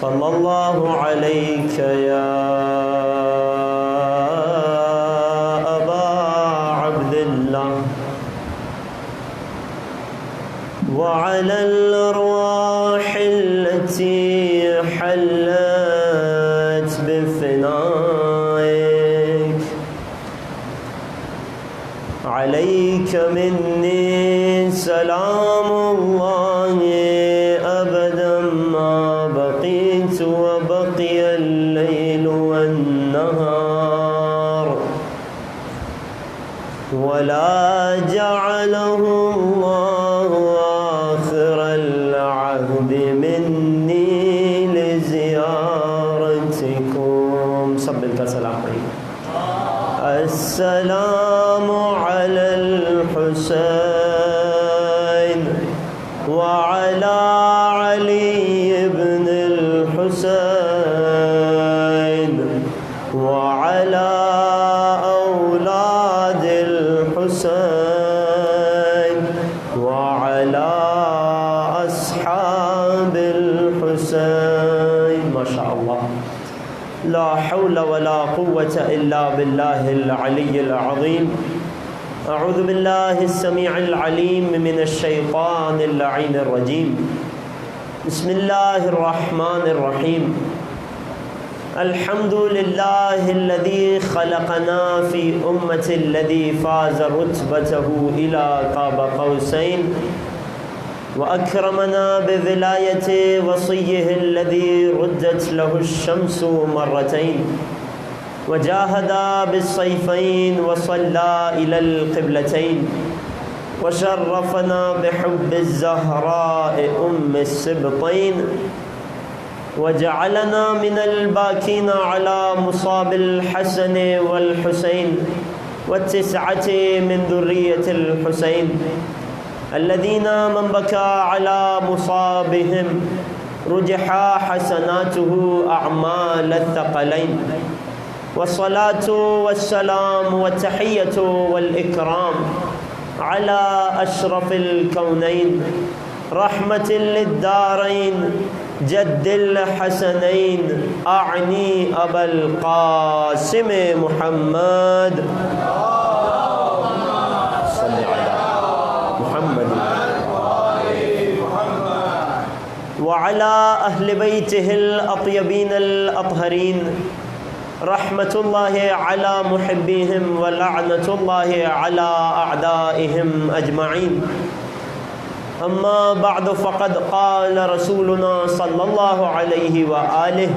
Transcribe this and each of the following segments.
صلی اللہ علیک یا ابا عبداللہ وعلى الأرواح التي حلت بفنائك عليك مني سلام الله أبدا ما بقيت وبقي الليل والنهار ولا جعله الله آخر العهد مني لزيارتكم. سب مل کر سلام پڑھیں. السلام على الحسين وعلى علي بن الحسين وعلى أولاد الحسين وعلى أصحاب الحسين. ما شاء الله لا حول ولا قوة إلا بالله العلي العظيم. أعوذ بالله السميع العليم من الشيطان اللعين الرجيم. بسم الله الرحمن الرحيم. الحمد لله الذي خلقنا في أمة الذي فاز رتبته إلى قاب قوسين وأكرمنا بولاية وصيه الذي ردت له الشمس مرتين وجاهد بالسيفين وصلى إلى القبلتين وشرفنا بحب الزهراء أم السبطين وجعلنا من الباكين على مصاب الحسن والحسين والتسعة من ذرية الحسين الذين من بكى على مصابهم رجح حسناته أعمال الثقلين. والصلاة والسلام والتحية والإكرام على أشرف الكونين رحمة للدارين جد الحسنين أعني أبا القاسم محمد صل على محمد وعلى أهل بيته الأطيبين الأطهرين رحمة الله على محبيهم ولعنة الله على أعدائهم أجمعين. أما بعد فقد قال رسولنا صلى الله عليه وآله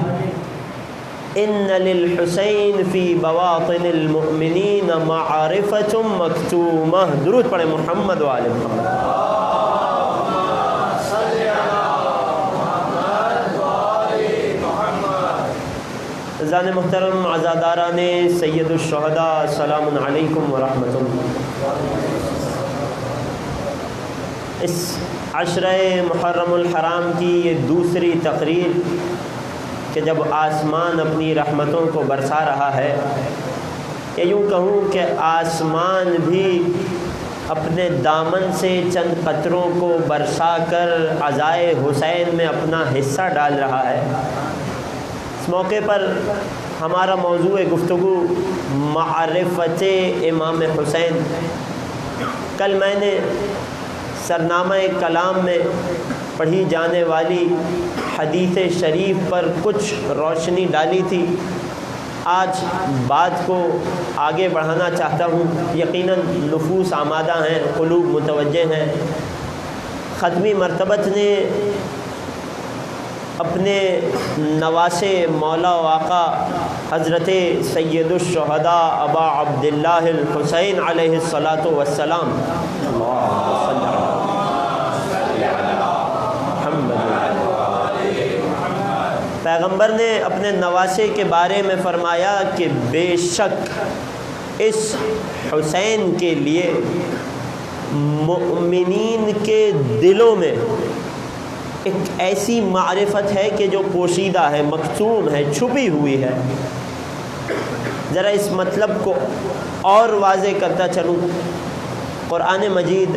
إن للحسين في بواطن المؤمنين معرفة مكتومة. درود پڑھیں محمد و آل محمد. عزیزان محترم، عزاداران سید الشہداء، السلام علیکم ورحمۃ اللہ. اس عشرہ محرم الحرام کی یہ دوسری تقریر کہ جب آسمان اپنی رحمتوں کو برسا رہا ہے، یا یوں کہوں کہ آسمان بھی اپنے دامن سے چند قطروں کو برسا کر عزائے حسین میں اپنا حصہ ڈال رہا ہے. اس موقع پر ہمارا موضوع گفتگو معرفت امام حسین. کل میں نے سرنامہ کلام میں پڑھی جانے والی حدیث شریف پر کچھ روشنی ڈالی تھی. آج بات کو آگے بڑھانا چاہتا ہوں. یقیناً نفوس آمادہ ہیں، قلوب متوجہ ہیں. ختمی مرتبت نے اپنے نواسے مولا و آقا حضرت سید الشہداء ابا عبداللہ الحسین علیہ الصلاۃ والسلام پیغمبر نے اپنے نواسے کے بارے میں فرمایا کہ بے شک اس حسین کے لیے مؤمنین کے دلوں میں ایک ایسی معرفت ہے کہ جو پوشیدہ ہے، مکتوم ہے، چھپی ہوئی ہے. ذرا اس مطلب کو اور واضح کرتا چلوں. قرآن مجید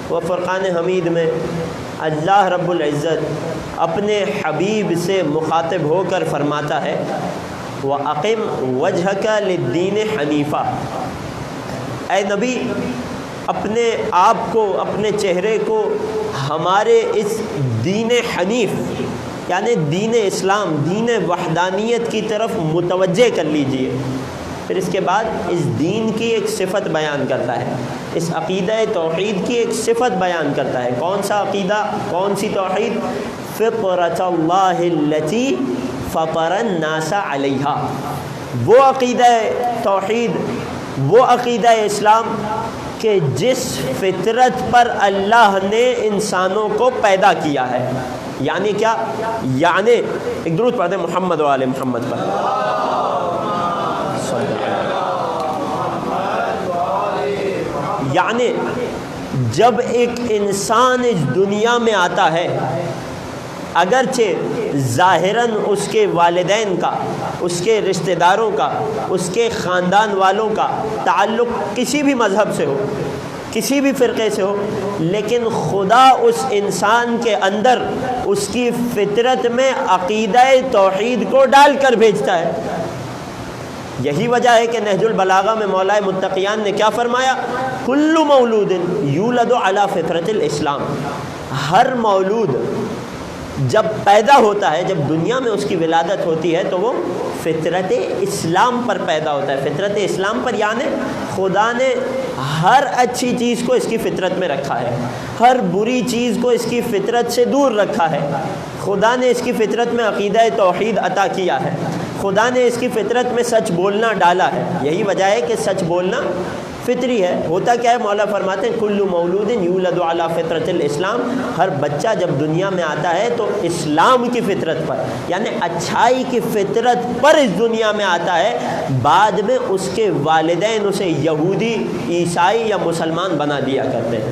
وہ فرقان حمید میں اللہ رب العزت اپنے حبیب سے مخاطب ہو کر فرماتا ہے وَأَقِمْ وَجْهَكَ لِلدِّينِ حَنِيفًا، اے نبی اپنے آپ کو، اپنے چہرے کو ہمارے اس دین حنیف یعنی دین اسلام، دین وحدانیت کی طرف متوجہ کر لیجئے۔ پھر اس کے بعد اس دین کی ایک صفت بیان کرتا ہے، اس عقیدہ توحید کی ایک صفت بیان کرتا ہے۔ کون سا عقیدہ، کون سی توحید؟ فطرۃ اللہ التی فطر الناس علیہا، وہ عقیدہ توحید، وہ عقیدہ اسلام کہ جس فطرت پر اللہ نے انسانوں کو پیدا کیا ہے۔ یعنی کیا؟ یعنی ایک درود پڑھتے ہیں محمد و آل محمد پر۔ یعنی جب ایک انسان اس دنیا میں آتا ہے، اگرچہ ظاہراً اس کے والدین کا، اس کے رشتہ داروں کا، اس کے خاندان والوں کا تعلق کسی بھی مذہب سے ہو، کسی بھی فرقے سے ہو، لیکن خدا اس انسان کے اندر اس کی فطرت میں عقیدہ توحید کو ڈال کر بھیجتا ہے۔ یہی وجہ ہے کہ نہج البلاغہ میں مولا متقیان نے کیا فرمایا؟ کل مولود یولد علی فطرت الاسلام، ہر مولود جب پیدا ہوتا ہے، جب دنیا میں اس کی ولادت ہوتی ہے تو وہ فطرت اسلام پر پیدا ہوتا ہے۔ فطرت اسلام پر یعنی خدا نے ہر اچھی چیز کو اس کی فطرت میں رکھا ہے، ہر بری چیز کو اس کی فطرت سے دور رکھا ہے۔ خدا نے اس کی فطرت میں عقیدہ توحید عطا کیا ہے، خدا نے اس کی فطرت میں سچ بولنا ڈالا ہے۔ یہی وجہ ہے کہ سچ بولنا فطری ہے۔ ہوتا کیا ہے؟ مولا فرماتے ہیں کل مولود یولد علی فطرت الاسلام، ہر بچہ جب دنیا میں آتا ہے تو اسلام کی فطرت پر یعنی اچھائی کی فطرت پر اس دنیا میں آتا ہے۔ بعد میں اس کے والدین اسے یہودی، عیسائی یا مسلمان بنا دیا کرتے ہیں۔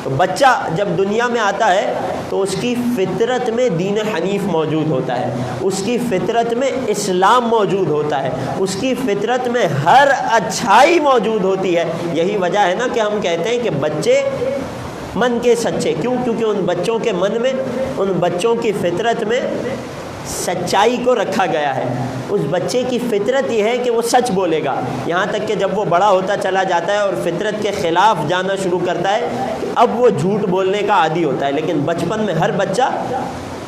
تو بچہ جب دنیا میں آتا ہے تو اس کی فطرت میں دین حنیف موجود ہوتا ہے، اس کی فطرت میں اسلام موجود ہوتا ہے، اس کی فطرت میں ہر اچھائی موجود ہوتی ہے۔ یہی وجہ ہے نا کہ ہم کہتے ہیں کہ بچے من کے سچے، کیوں؟ کیونکہ ان بچوں کے من میں، ان بچوں کی فطرت میں سچائی کو رکھا گیا ہے۔ اس بچے کی فطرت یہ ہے کہ وہ سچ بولے گا، یہاں تک کہ جب وہ بڑا ہوتا چلا جاتا ہے اور فطرت کے خلاف جانا شروع کرتا ہے، اب وہ جھوٹ بولنے کا عادی ہوتا ہے۔ لیکن بچپن میں ہر بچہ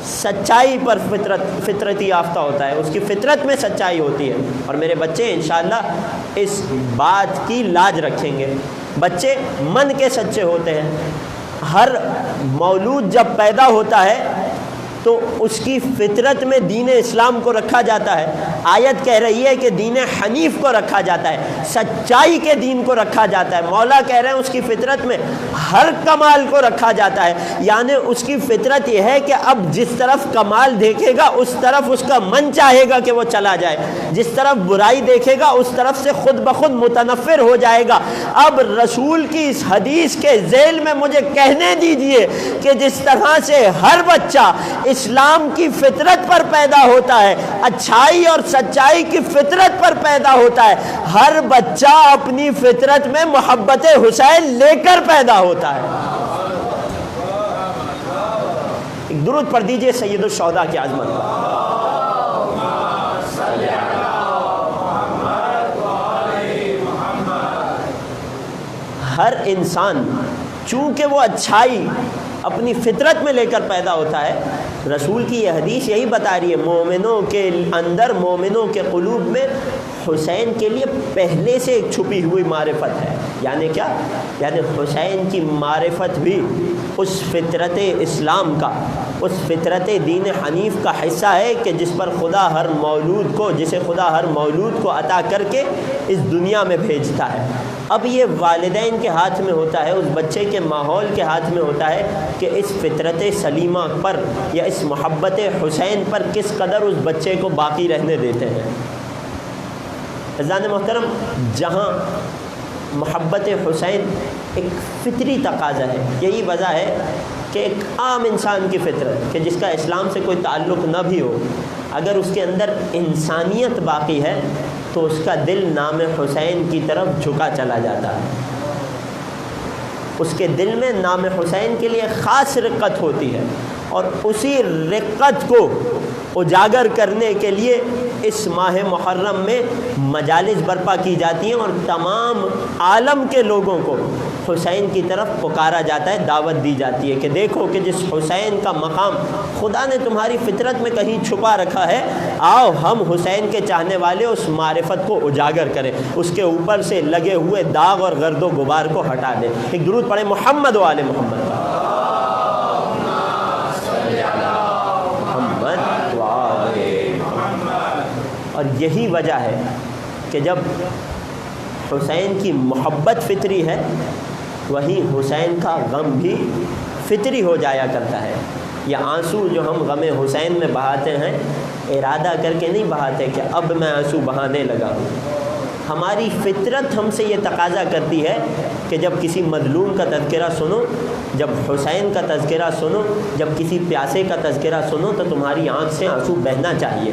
سچائی پر فطرتی یافتہ ہوتا ہے، اس کی فطرت میں سچائی ہوتی ہے۔ اور میرے بچے انشاءاللہ اس بات کی لاج رکھیں گے، بچے من کے سچے ہوتے ہیں۔ ہر مولود جب پیدا ہوتا ہے تو اس کی فطرت میں دین اسلام کو رکھا جاتا ہے۔ آیت کہہ رہی ہے کہ دین حنیف کو رکھا جاتا ہے، سچائی کے دین کو رکھا جاتا ہے۔ مولا کہہ رہے ہیں اس کی فطرت میں ہر کمال کو رکھا جاتا ہے، یعنی اس کی فطرت یہ ہے کہ اب جس طرف کمال دیکھے گا اس طرف اس کا من چاہے گا کہ وہ چلا جائے، جس طرف برائی دیکھے گا اس طرف سے خود بخود متنفر ہو جائے گا۔ اب رسول کی اس حدیث کے ذیل میں مجھے کہنے دیجئے کہ جس طرح سے ہر بچہ اسلام کی فطرت پر پیدا ہوتا ہے، اچھائی اور سچائی کی فطرت پر پیدا ہوتا ہے، ہر بچہ اپنی فطرت میں محبت حسین لے کر پیدا ہوتا ہے۔ ایک درود پڑھ دیجئے سید الشہداء کی عظمت پر۔ ہر انسان چونکہ وہ اچھائی اپنی فطرت میں لے کر پیدا ہوتا ہے، رسول کی یہ حدیث یہی بتا رہی ہے مومنوں کے اندر، مومنوں کے قلوب میں حسین کے لیے پہلے سے ایک چھپی ہوئی معرفت ہے۔ یعنی کیا؟ یعنی حسین کی معرفت بھی اس فطرت اسلام کا، اس فطرت دین حنیف کا حصہ ہے کہ جس پر خدا ہر مولود کو، جسے خدا ہر مولود کو عطا کر کے اس دنیا میں بھیجتا ہے۔ اب یہ والدین کے ہاتھ میں ہوتا ہے، اس بچے کے ماحول کے ہاتھ میں ہوتا ہے کہ اس فطرت سلیمہ پر یا اس محبت حسین پر کس قدر اس بچے کو باقی رہنے دیتے ہیں۔ عزیزان محترم، جہاں محبت حسین ایک فطری تقاضا ہے، یہی وجہ ہے کہ ایک عام انسان کی فطرت کہ جس کا اسلام سے کوئی تعلق نہ بھی ہو، اگر اس کے اندر انسانیت باقی ہے تو اس کا دل نام حسین کی طرف جھکا چلا جاتا ہے۔ اس کے دل میں نام حسین کے لیے خاص رقت ہوتی ہے، اور اسی رقت کو اجاگر کرنے کے لیے اس ماہ محرم میں مجالس برپا کی جاتی ہیں، اور تمام عالم کے لوگوں کو حسین کی طرف پکارا جاتا ہے، دعوت دی جاتی ہے کہ دیکھو کہ جس حسین کا مقام خدا نے تمہاری فطرت میں کہیں چھپا رکھا ہے، آؤ ہم حسین کے چاہنے والے اس معرفت کو اجاگر کریں، اس کے اوپر سے لگے ہوئے داغ اور گرد و غبار کو ہٹا دیں۔ ایک درود پڑھیں محمد و آل محمد کا۔ اور یہی وجہ ہے کہ جب حسین کی محبت فطری ہے، وہی حسین کا غم بھی فطری ہو جایا کرتا ہے۔ یہ آنسو جو ہم غم حسین میں بہاتے ہیں، ارادہ کر کے نہیں بہاتے کہ اب میں آنسو بہانے لگا ہوں۔ ہماری فطرت ہم سے یہ تقاضا کرتی ہے کہ جب کسی مظلوم کا تذکرہ سنو، جب حسین کا تذکرہ سنو، جب کسی پیاسے کا تذکرہ سنو تو تمہاری آنکھ سے آنسو بہنا چاہیے۔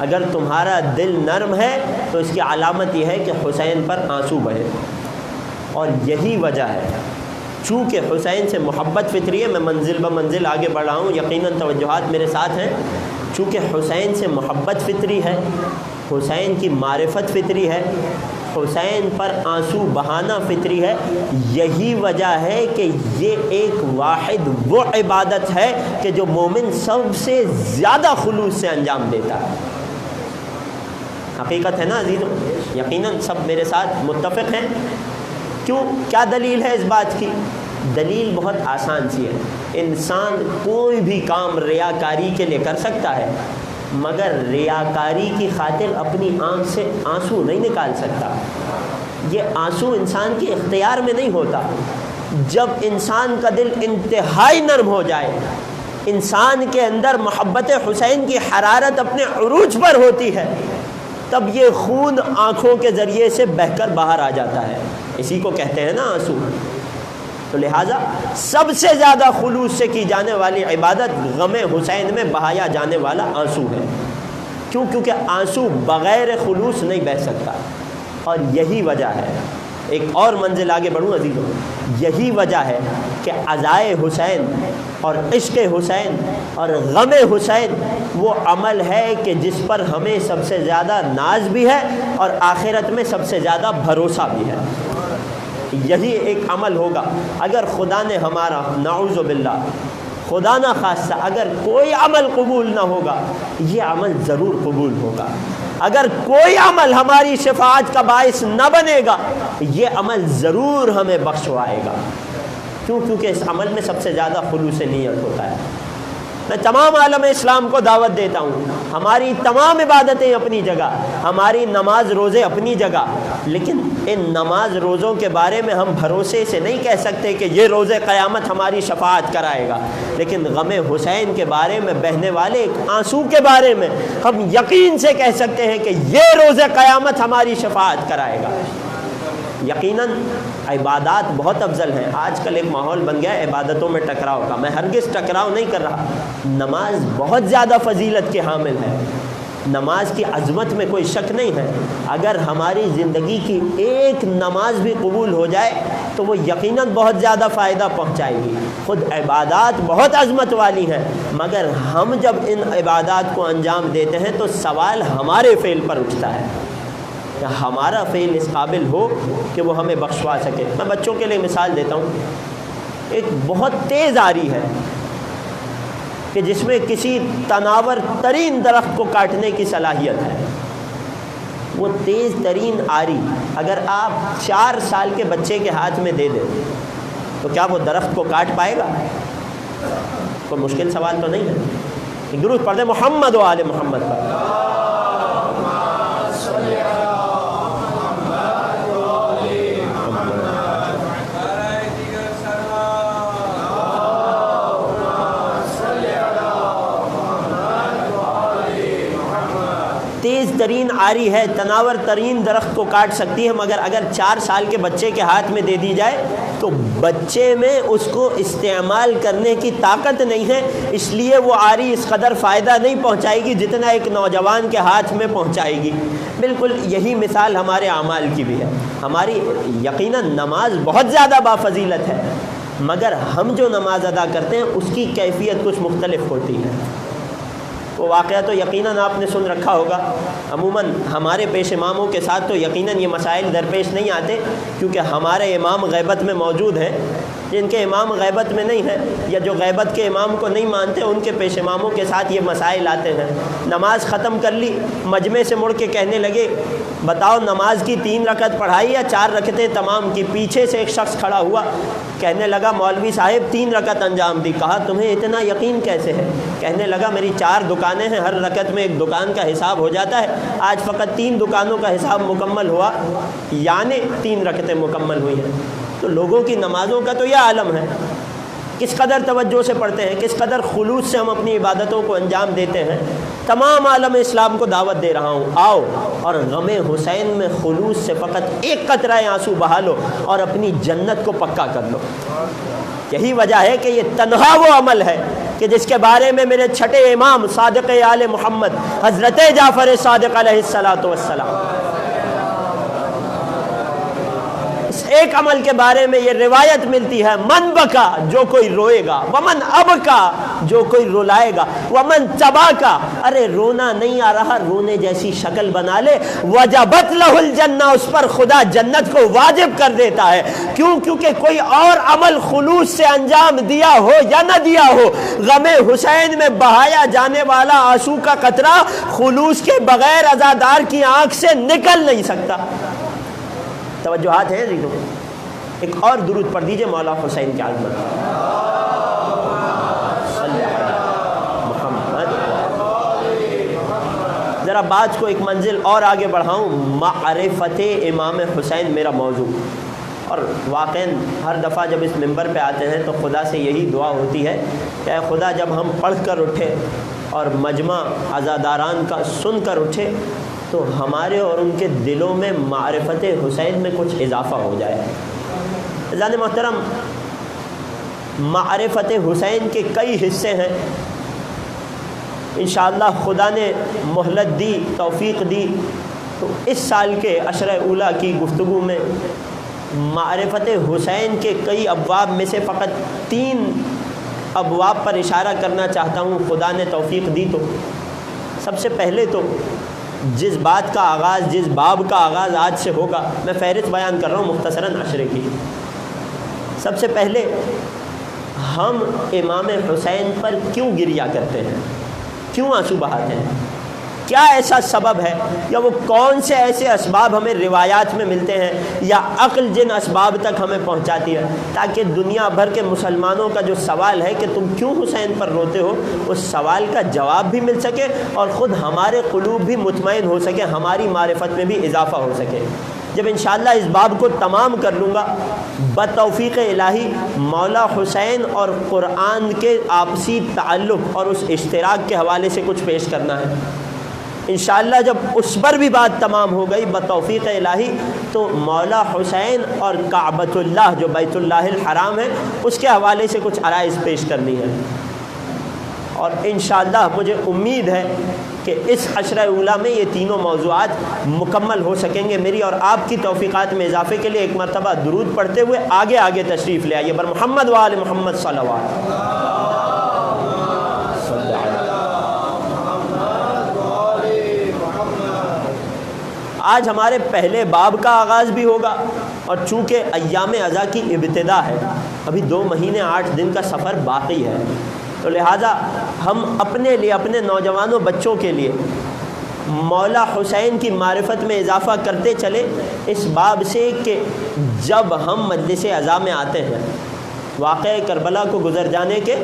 اگر تمہارا دل نرم ہے تو اس کی علامت یہ ہے کہ حسین پر آنسو بہے۔ اور یہی وجہ ہے، چونکہ حسین سے محبت فطری ہے، میں منزل بہ منزل آگے بڑھ رہا ہوں، یقیناً توجہات میرے ساتھ ہیں۔ چونکہ حسین سے محبت فطری ہے، حسین کی معرفت فطری ہے، حسین پر آنسو بہانا فطری ہے، یہی وجہ ہے کہ یہ ایک واحد وہ عبادت ہے کہ جو مومن سب سے زیادہ خلوص سے انجام دیتا ہے۔ حقیقت ہے نا عزیزوں، یقیناً سب میرے ساتھ متفق ہیں۔ کیوں؟ کیا دلیل ہے اس بات کی؟ دلیل بہت آسان سی ہے۔ انسان کوئی بھی کام ریاکاری کے لیے کر سکتا ہے، مگر ریاکاری کی خاطر اپنی آنکھ سے آنسو نہیں نکال سکتا۔ یہ آنسو انسان کے اختیار میں نہیں ہوتا۔ جب انسان کا دل انتہائی نرم ہو جائے، انسان کے اندر محبت حسین کی حرارت اپنے عروج پر ہوتی ہے، تب یہ خون آنکھوں کے ذریعے سے بہہ کر باہر آ جاتا ہے۔ اسی کو کہتے ہیں نا آنسو۔ تو لہٰذا سب سے زیادہ خلوص سے کی جانے والی عبادت غم حسین میں بہایا جانے والا آنسو ہے۔ کیوں؟ کیونکہ آنسو بغیر خلوص نہیں بہہ سکتا۔ اور یہی وجہ ہے، ایک اور منزل آگے بڑھوں عزیزوں، یہی وجہ ہے کہ عزائے حسین اور عشق حسین اور غم حسین وہ عمل ہے کہ جس پر ہمیں سب سے زیادہ ناز بھی ہے اور آخرت میں سب سے زیادہ بھروسہ بھی ہے۔ یہی ایک عمل ہوگا، اگر خدا نے ہمارا نعوذ باللہ خدا نہ خواستہ اگر کوئی عمل قبول نہ ہوگا، یہ عمل ضرور قبول ہوگا۔ اگر کوئی عمل ہماری شفاعت کا باعث نہ بنے گا، یہ عمل ضرور ہمیں بخشوائے گا۔ کیوں؟ کیونکہ اس عمل میں سب سے زیادہ خلوص نیت ہوتا ہے۔ میں تمام عالم اسلام کو دعوت دیتا ہوں، ہماری تمام عبادتیں اپنی جگہ، ہماری نماز روزے اپنی جگہ، لیکن ان نماز روزوں کے بارے میں ہم بھروسے سے نہیں کہہ سکتے کہ یہ روزے قیامت ہماری شفاعت کرائے گا، لیکن غم حسین کے بارے میں بہنے والے ایک آنسو کے بارے میں ہم یقین سے کہہ سکتے ہیں کہ یہ روزے قیامت ہماری شفاعت کرائے گا۔ یقیناً عبادات بہت افضل ہیں۔ آج کل ایک ماحول بن گیا ہے عبادتوں میں ٹکراؤ کا، میں ہرگز ٹکراؤ نہیں کر رہا۔ نماز بہت زیادہ فضیلت کے حامل ہے، نماز کی عظمت میں کوئی شک نہیں ہے۔ اگر ہماری زندگی کی ایک نماز بھی قبول ہو جائے تو وہ یقیناً بہت زیادہ فائدہ پہنچائے گی۔ خود عبادات بہت عظمت والی ہیں، مگر ہم جب ان عبادات کو انجام دیتے ہیں تو سوال ہمارے فعل پر اٹھتا ہے کہ ہمارا فعل اس قابل ہو کہ وہ ہمیں بخشوا سکے۔ میں بچوں کے لیے مثال دیتا ہوں، ایک بہت تیز آری ہے کہ جس میں کسی تناور ترین درخت کو کاٹنے کی صلاحیت ہے۔ وہ تیز ترین آری اگر آپ 4 سال کے بچے کے ہاتھ میں دے دیں تو کیا وہ درخت کو کاٹ پائے گا؟ کوئی مشکل سوال تو نہیں ہے۔ درود پڑھ دیں محمد و آل محمد پر۔ تیز ترین آری ہے، تناور ترین درخت کو کاٹ سکتی ہے، مگر اگر 4 سال کے بچے کے ہاتھ میں دے دی جائے تو بچے میں اس کو استعمال کرنے کی طاقت نہیں ہے، اس لیے وہ آری اس قدر فائدہ نہیں پہنچائے گی جتنا ایک نوجوان کے ہاتھ میں پہنچائے گی۔ بالکل یہی مثال ہمارے اعمال کی بھی ہے۔ ہماری یقیناً نماز بہت زیادہ بافضیلت ہے، مگر ہم جو نماز ادا کرتے ہیں اس کی کیفیت کچھ مختلف ہوتی ہے۔ وہ واقعہ تو یقیناً آپ نے سن رکھا ہوگا، عموماً ہمارے پیش اماموں کے ساتھ تو یقیناً یہ مسائل درپیش نہیں آتے، کیونکہ ہمارے امام غیبت میں موجود ہیں۔ جن کے امام غیبت میں نہیں ہیں یا جو غیبت کے امام کو نہیں مانتے، ان کے پیش اماموں کے ساتھ یہ مسائل آتے ہیں۔ نماز ختم کر لی، مجمع سے مڑ کے کہنے لگے بتاؤ نماز کی 3 رکعت پڑھائی یا 4 رکعتیں تمام کی؟ پیچھے سے ایک شخص کھڑا ہوا، کہنے لگا مولوی صاحب 3 رکعت انجام دی۔ کہا تمہیں اتنا یقین کیسے ہے؟ کہنے لگا میری 4 دکانیں ہیں، ہر رکعت میں ایک دکان کا حساب ہو جاتا ہے، آج فقط 3 دکانوں کا حساب مکمل ہوا، یعنی 3 رکعتیں مکمل ہوئی ہیں۔ تو لوگوں کی نمازوں کا تو یہ عالم ہے، کس قدر توجہ سے پڑھتے ہیں، کس قدر خلوص سے ہم اپنی عبادتوں کو انجام دیتے ہیں۔ تمام عالم اسلام کو دعوت دے رہا ہوں، آؤ اور غم حسین میں خلوص سے فقط 1 قطرہ آنسو بہا لو اور اپنی جنت کو پکا کر لو۔ یہی وجہ ہے کہ یہ تنہا وہ عمل ہے کہ جس کے بارے میں میرے چھٹے امام صادق آل محمد حضرت جعفر صادق علیہ السلام اس ایک عمل کے بارے میں یہ روایت ملتی ہے، من بکا جو کوئی روئے گا، ومن ابکا جو کوئی رلائے گا، ومن تباکا ارے رونا نہیں آ رہا رونے جیسی شکل بنا لے، وجبت لہ الجنہ اس پر خدا جنت کو واجب کر دیتا ہے۔ کیوں؟ کیونکہ کوئی اور عمل خلوص سے انجام دیا ہو یا نہ دیا ہو، غم حسین میں بہایا جانے والا آنسو کا قطرہ خلوص کے بغیر عزادار کی آنکھ سے نکل نہیں سکتا۔ توجہات ہیں عزیزوں؟ ایک اور درود پڑھ دیجئے مولا حسین کی عظمت صلی محمد۔ ذرا بات کو ایک منزل اور آگے بڑھاؤں، معرفت امام حسین میرا موضوع، اور واقعاً ہر دفعہ جب اس منبر پہ آتے ہیں تو خدا سے یہی دعا ہوتی ہے کہ اے خدا جب ہم پڑھ کر اٹھے اور مجمع عزاداران کا سن کر اٹھے تو ہمارے اور ان کے دلوں میں معرفت حسین میں کچھ اضافہ ہو جائے۔ عزیزان محترم، معرفت حسین کے کئی حصے ہیں، انشاءاللہ خدا نے مہلت دی، توفیق دی تو اس سال کے عشرہ اولیٰ کی گفتگو میں معرفت حسین کے کئی ابواب میں سے فقط 3 ابواب پر اشارہ کرنا چاہتا ہوں، خدا نے توفیق دی تو۔ سب سے پہلے تو جس بات کا آغاز، جس باب کا آغاز آج سے ہوگا، میں فہرست بیان کر رہا ہوں مختصراً عشرے کی۔ سب سے پہلے ہم امام حسین پر کیوں گریہ کرتے ہیں، کیوں آنسو بہاتے ہیں، کیا ایسا سبب ہے، یا وہ کون سے ایسے اسباب ہمیں روایات میں ملتے ہیں، یا عقل جن اسباب تک ہمیں پہنچاتی ہے، تاکہ دنیا بھر کے مسلمانوں کا جو سوال ہے کہ تم کیوں حسین پر روتے ہو، اس سوال کا جواب بھی مل سکے اور خود ہمارے قلوب بھی مطمئن ہو سکے، ہماری معرفت میں بھی اضافہ ہو سکے۔ جب انشاءاللہ اس باب کو تمام کر لوں گا، بتوفیق الہی مولا حسین اور قرآن کے آپسی تعلق اور اس اشتراک کے حوالے سے کچھ پیش کرنا ہے۔ انشاءاللہ جب اس پر بھی بات تمام ہو گئی بتوفیق الہی، تو مولا حسین اور کعبۃ اللہ جو بیت اللہ الحرام ہے اس کے حوالے سے کچھ عرائض پیش کرنی ہے، اور انشاءاللہ مجھے امید ہے کہ اس عشرہ اولیٰ میں یہ تینوں موضوعات مکمل ہو سکیں گے۔ میری اور آپ کی توفیقات میں اضافے کے لیے ایک مرتبہ درود پڑھتے ہوئے آگے تشریف لے آئیے۔ بر محمد و آل محمد صلوات۔ آج ہمارے پہلے باب کا آغاز بھی ہوگا، اور چونکہ ایام عزا کی ابتدا ہے، ابھی 2 مہینے 8 دن کا سفر باقی ہے، تو لہٰذا ہم اپنے لیے، اپنے نوجوانوں بچوں کے لیے مولا حسین کی معرفت میں اضافہ کرتے چلے اس باب سے کہ جب ہم مجلس عزا میں آتے ہیں، واقعہ کربلا کو گزر جانے کے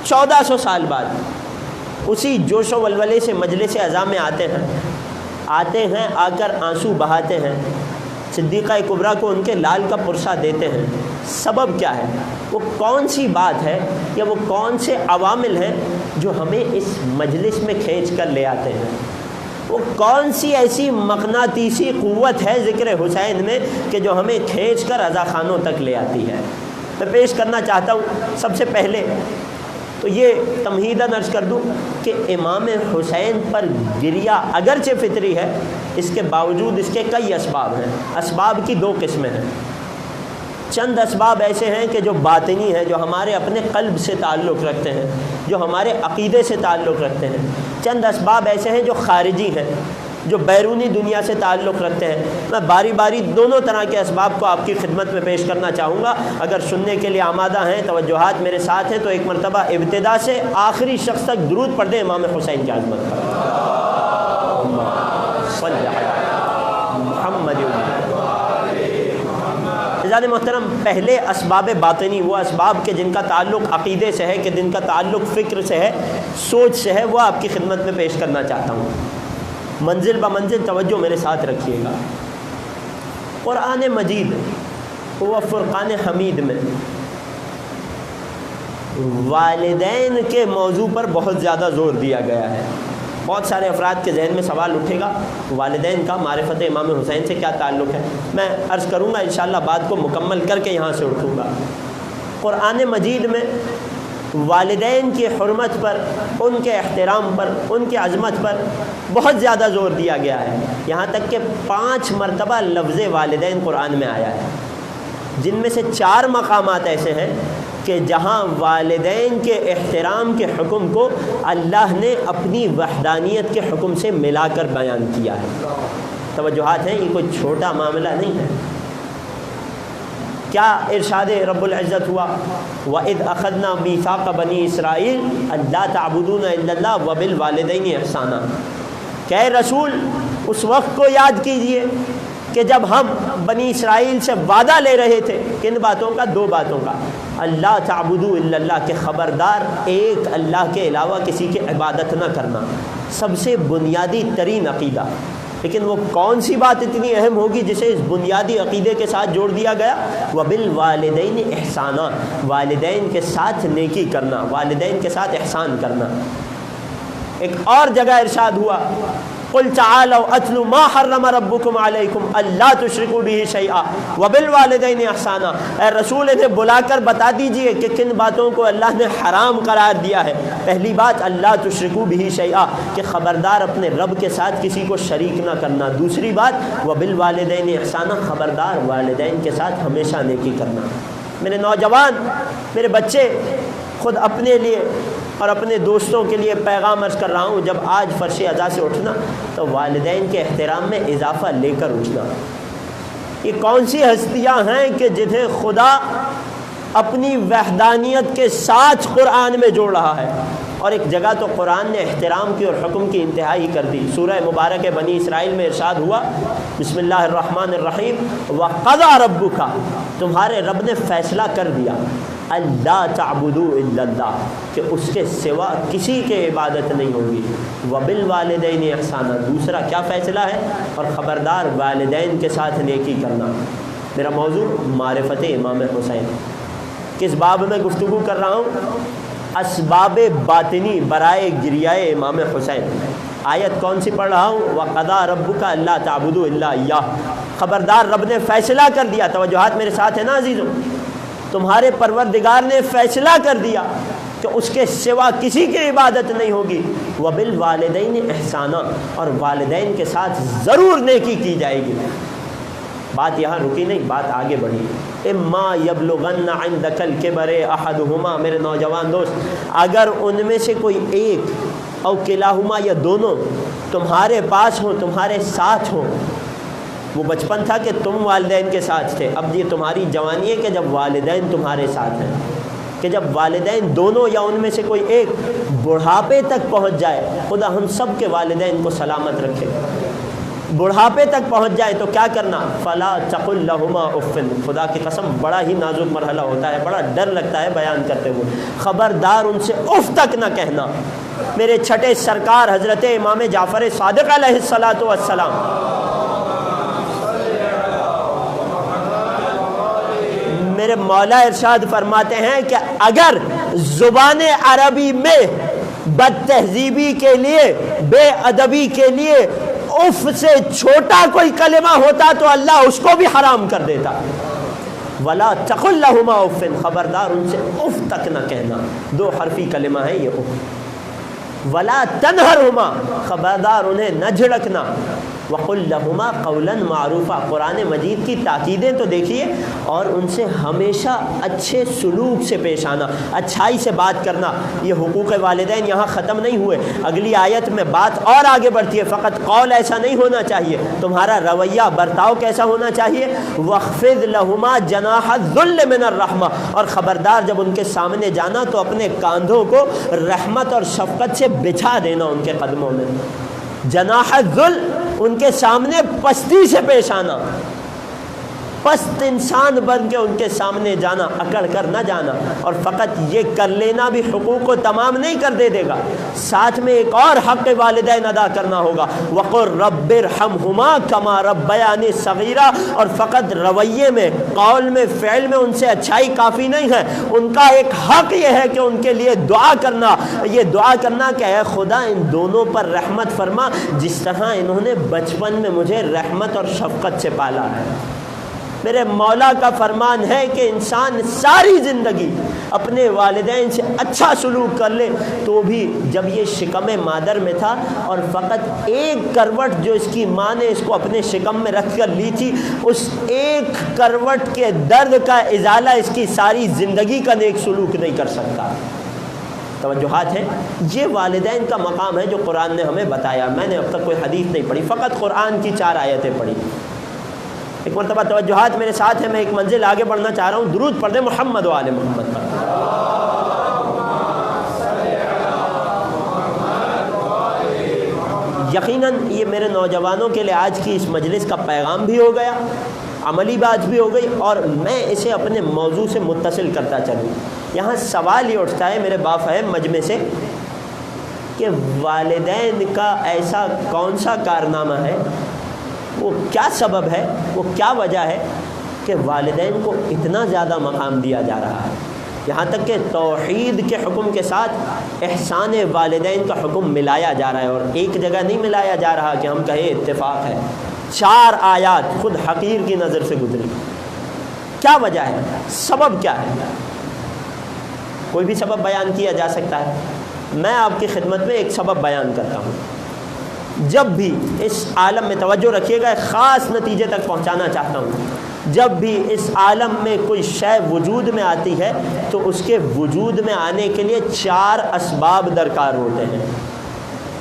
1400 سال بعد اسی جوش و ولولے سے مجلس عزا میں آتے ہیں، آ کر آنسو بہاتے ہیں، صدیقہ کبریٰ کو ان کے لال کا پرسہ دیتے ہیں۔ سبب کیا ہے؟ وہ کون سی بات ہے یا وہ کون سے عوامل ہیں جو ہمیں اس مجلس میں کھینچ کر لے آتے ہیں؟ وہ کون سی ایسی مقناطیسی قوت ہے ذکر حسین میں کہ جو ہمیں کھینچ کر رضا خانوں تک لے آتی ہے؟ میں پیش کرنا چاہتا ہوں سب سے پہلے تو یہ تمہیداً عرض کر دوں کہ امام حسین پر گریہ اگرچہ فطری ہے، اس کے باوجود اس کے کئی اسباب ہیں۔ اسباب کی دو قسمیں ہیں۔ چند اسباب ایسے ہیں کہ جو باطنی ہیں، جو ہمارے اپنے قلب سے تعلق رکھتے ہیں، جو ہمارے عقیدے سے تعلق رکھتے ہیں۔ چند اسباب ایسے ہیں جو خارجی ہیں، جو بیرونی دنیا سے تعلق رکھتے ہیں۔ میں باری باری دونوں طرح کے اسباب کو آپ کی خدمت میں پیش کرنا چاہوں گا۔ اگر سننے کے لیے آمادہ ہیں، توجہات میرے ساتھ ہیں، تو ایک مرتبہ ابتدا سے آخری شخص تک درود پڑھ دیں امام حسین کی عظمت پر۔ عزیزان محترم، پہلے اسباب باطنی، وہ اسباب کے جن کا تعلق عقیدے سے ہے، کہ جن کا تعلق فکر سے ہے، سوچ سے ہے، وہ آپ کی خدمت میں پیش کرنا چاہتا ہوں۔ منزل بمنزل توجہ میرے ساتھ رکھیے گا۔ قرآن مجید و فرقان حمید میں والدین کے موضوع پر بہت زیادہ زور دیا گیا ہے۔ بہت سارے افراد کے ذہن میں سوال اٹھے گا، والدین کا معرفت امام حسین سے کیا تعلق ہے؟ میں عرض کروں گا انشاءاللہ، بات کو مکمل کر کے یہاں سے اٹھوں گا۔ قرآن مجید میں والدین کی حرمت پر، ان کے احترام پر، ان کی عظمت پر بہت زیادہ زور دیا گیا ہے۔ یہاں تک کہ 5 مرتبہ لفظ والدین قرآن میں آیا ہے، جن میں سے 4 مقامات ایسے ہیں کہ جہاں والدین کے احترام کے حکم کو اللہ نے اپنی وحدانیت کے حکم سے ملا کر بیان کیا ہے۔ توجہات ہیں، یہ کوئی چھوٹا معاملہ نہیں ہے۔ کیا ارشاد رب العزت ہوا؟ وَإِذْ أَخَذْنَا مِيثَاقَ بَنِي إِسْرَائِيلَ أَلَّا تَعْبُدُونَ إِلَّا اللَّهَ وَبِالْوَالِدَيْنِ إِحْسَانًا۔ کہ اے رسول، اس وقت کو یاد کیجئے کہ جب ہم بنی اسرائیل سے وعدہ لے رہے تھے، کن باتوں کا؟ 2 باتوں کا۔ اللہ تعبدوا الا اللہ، کہ خبردار ایک اللہ کے علاوہ کسی کی عبادت نہ کرنا، سب سے بنیادی ترین عقیدہ۔ لیکن وہ کون سی بات اتنی اہم ہوگی جسے اس بنیادی عقیدے کے ساتھ جوڑ دیا گیا؟ وَبِالْوَالِدَيْنِ إِحْسَانًا، والدین کے ساتھ نیکی کرنا، والدین کے ساتھ احسان کرنا۔ ایک اور جگہ ارشاد ہوا، قُلْ تَعَالَوْا أَتْلُوا مَا حَرَّمَ رَبُّكُمْ عَلَيْكُمْ أَلَّا تُشْرِكُوا بِهِ شَيْئًا وَبِالْوَالِدَيْنِ إِحْسَانًا۔ اے رسول، انہیں بلا کر بتا دیجئے کہ کن باتوں کو اللہ نے حرام قرار دیا ہے۔ پہلی بات اللہ تشرکوا بہ شیئا، کہ خبردار اپنے رب کے ساتھ کسی کو شریک نہ کرنا۔ دوسری بات وبالوالدین احسانا، خبردار والدین کے ساتھ ہمیشہ نیکی کرنا۔ میرے نوجوان، میرے بچے، خود اپنے لیے اور اپنے دوستوں کے لیے پیغام عرض کر رہا ہوں، جب آج فرش ادا سے اٹھنا تو والدین کے احترام میں اضافہ لے کر اٹھنا۔ یہ کون سی ہستیاں ہیں کہ جنہیں خدا اپنی وحدانیت کے ساتھ قرآن میں جوڑ رہا ہے؟ اور ایک جگہ تو قرآن نے احترام کی اور حکم کی انتہا ہی کر دی۔ سورہ مبارک بنی اسرائیل میں ارشاد ہوا، بسم اللہ الرحمن الرحیم، وَقَضَىٰ رَبُّكَ، تمہارے رب نے فیصلہ کر دیا، اللہ تعبدوا الا اللہ، کہ اس کے سوا کسی کے عبادت نہیں ہوگی، وبالوالدین احسانا، دوسرا کیا فیصلہ ہے؟ اور خبردار والدین کے ساتھ نیکی کرنا۔ میرا موضوع معرفت امام حسین۔ کس باب میں گفتگو کر رہا ہوں؟ اسباب باطنی برائے گریائے امام حسین۔ آیت کون سی پڑھ رہا ہوں؟ وَقَضَىٰ رَبُّكَ أَلَّا تَعْبُدُوا إِلَّا إِيَّاهُ، خبردار رب نے فیصلہ کر دیا۔ توجہات میرے ساتھ ہے نا عزیزوں؟ تمہارے پروردگار نے فیصلہ کر دیا کہ اس کے سوا کسی کی عبادت نہیں ہوگی، وَبِالْوَالِدَيْنِ إِحْسَانًا، اور والدین کے ساتھ ضرور نیکی کی جائے گی۔ بات یہاں رکی نہیں، بات آگے بڑھی۔ اما یبلغن عندک الکبر احدہما، میرے نوجوان دوست، اگر ان میں سے کوئی ایک او کلاہما، یا دونوں تمہارے پاس ہوں، تمہارے ساتھ ہوں۔ وہ بچپن تھا کہ تم والدین کے ساتھ تھے، اب یہ تمہاری جوانی ہے کہ جب والدین تمہارے ساتھ ہیں، کہ جب والدین دونوں یا ان میں سے کوئی ایک بڑھاپے تک پہنچ جائے، خدا ہم سب کے والدین کو سلامت رکھے، بڑھاپے تک پہنچ جائے تو کیا کرنا؟ فلا تقل لہما اف، خدا کی قسم بڑا ہی نازک مرحلہ ہوتا ہے، بڑا ڈر لگتا ہے بیان کرتے ہوئے، خبردار ان سے اف تک نہ کہنا۔ میرے چھٹے سرکار حضرت امام جعفر صادق علیہ الصلاۃ والسلام، میرے مولا ارشاد فرماتے ہیں کہ اگر زبان عربی میں بد تہذیبی کے لیے، بے ادبی کے لیے اف سے چھوٹا کوئی کلمہ ہوتا تو اللہ اس کو بھی حرام کر دیتا. ولا تقل لهما اف، خبردار ان سے اف تک نہ کہنا. دو حرفی کلمہ ہے یہ اف. ولا تنہرہما، خبردار انہیں نہ جھڑکنا. وقل لہما قولا معروفا، قرآن مجید کی تاکیدیں تو دیکھیے. اور ان سے ہمیشہ اچھے سلوک سے پیش آنا، اچھائی سے بات کرنا. یہ حقوق والدین یہاں ختم نہیں ہوئے، اگلی آیت میں بات اور آگے بڑھتی ہے. فقط قول ایسا نہیں ہونا چاہیے، تمہارا رویہ برتاؤ کیسا ہونا چاہیے. واخفض لہما جناح الذل من الرحمہ، اور خبردار جب ان کے سامنے جانا تو اپنے کاندھوں کو رحمت اور شفقت سے بچھا دینا ان کے قدموں میں. جناح الذل، ان کے سامنے پستی سے پیش آنا، پست انسان بن کے ان کے سامنے جانا، اکڑ کر نہ جانا. اور فقط یہ کر لینا بھی حقوق کو تمام نہیں کر دے گا، ساتھ میں ایک اور حق والدین ادا کرنا ہوگا. وقل رب ارحمہما کما ربیانی صغیرا. اور فقط رویے میں، قول میں، فعل میں ان سے اچھائی کافی نہیں ہے، ان کا ایک حق یہ ہے کہ ان کے لیے دعا کرنا. یہ دعا کرنا کہ اے خدا ان دونوں پر رحمت فرما، جس طرح انہوں نے بچپن میں مجھے رحمت اور شفقت سے پالا ہے. میرے مولا کا فرمان ہے کہ انسان ساری زندگی اپنے والدین سے اچھا سلوک کر لے. تو بھی جب یہ شکم مادر میں تھا اور فقط ایک کروٹ جو اس کی ماں نے اس کو اپنے شکم میں رکھ کر لی تھی، اس ایک کروٹ کے درد کا ازالہ اس کی ساری زندگی کا نیک سلوک نہیں کر سکتا. توجہات ہیں. یہ والدین کا مقام ہے جو قرآن نے ہمیں بتایا. میں نے اب تک کوئی حدیث نہیں پڑھی، فقط قرآن کی 4 آیتیں پڑھی. ایک مرتبہ توجہات میرے ساتھ ہے، میں ایک منزل آگے بڑھنا چاہ رہا ہوں. درود پڑھ دیں محمد و آل محمد پر. یقیناً یہ میرے نوجوانوں کے لیے آج کی اس مجلس کا پیغام بھی ہو گیا، عملی بات بھی ہو گئی، اور میں اسے اپنے موضوع سے متصل کرتا چلوں. یہاں سوال یہ اٹھتا ہے میرے بافہم مجمع سے کہ والدین کا ایسا کون سا کارنامہ ہے، وہ کیا سبب ہے، وہ کیا وجہ ہے کہ والدین کو اتنا زیادہ مقام دیا جا رہا ہے. یہاں تک کہ توحید کے حکم کے ساتھ احسان والدین کا حکم ملایا جا رہا ہے. اور ایک جگہ نہیں ملایا جا رہا کہ ہم کہیں اتفاق ہے. 4 آیات خود حقیر کی نظر سے گزری. کیا وجہ ہے، سبب کیا ہے؟ کوئی بھی سبب بیان کیا جا سکتا ہے. میں آپ کی خدمت میں ایک سبب بیان کرتا ہوں. جب بھی اس عالم میں، توجہ رکھیے گا، ایک خاص نتیجے تک پہنچانا چاہتا ہوں. جب بھی اس عالم میں کوئی شے وجود میں آتی ہے تو اس کے وجود میں آنے کے لیے 4 اسباب درکار ہوتے ہیں.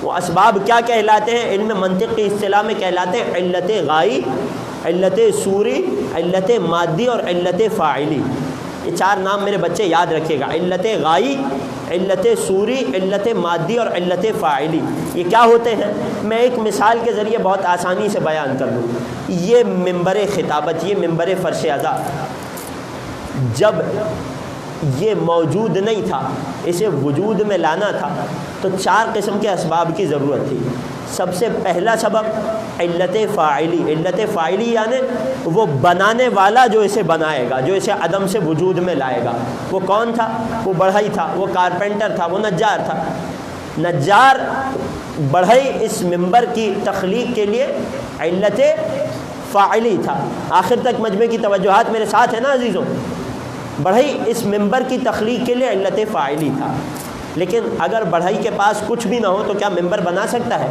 وہ اسباب کیا کہلاتے ہیں؟ علم منطق کی اصطلاح میں کہلاتے ہیں علت غائی، علت صوری، علت مادی اور علت فاعلی. یہ 4 نام میرے بچے یاد رکھیے گا. علت غائی، علت صوری، علت مادی اور علت فاعلی. یہ کیا ہوتے ہیں؟ میں ایک مثال کے ذریعے بہت آسانی سے بیان کر دوں. یہ منبر خطابت، یہ منبر فرش عزا، جب یہ موجود نہیں تھا، اسے وجود میں لانا تھا تو 4 قسم کے اسباب کی ضرورت تھی. سب سے پہلا سبب علت فاعلی. علت فاعلی یعنی وہ بنانے والا جو اسے بنائے گا، جو اسے عدم سے وجود میں لائے گا. وہ کون تھا؟ وہ بڑھئی تھا، وہ کارپینٹر تھا، وہ نجار تھا. نجار بڑھئی اس منبر کی تخلیق کے لیے علت فاعلی تھا. آخر تک مجمع کی توجہات میرے ساتھ ہے نا عزیزوں؟ بڑھئی اس منبر کی تخلیق کے لیے علت فاعلی تھا. لیکن اگر بڑھئی کے پاس کچھ بھی نہ ہو تو کیا ممبر بنا سکتا ہے؟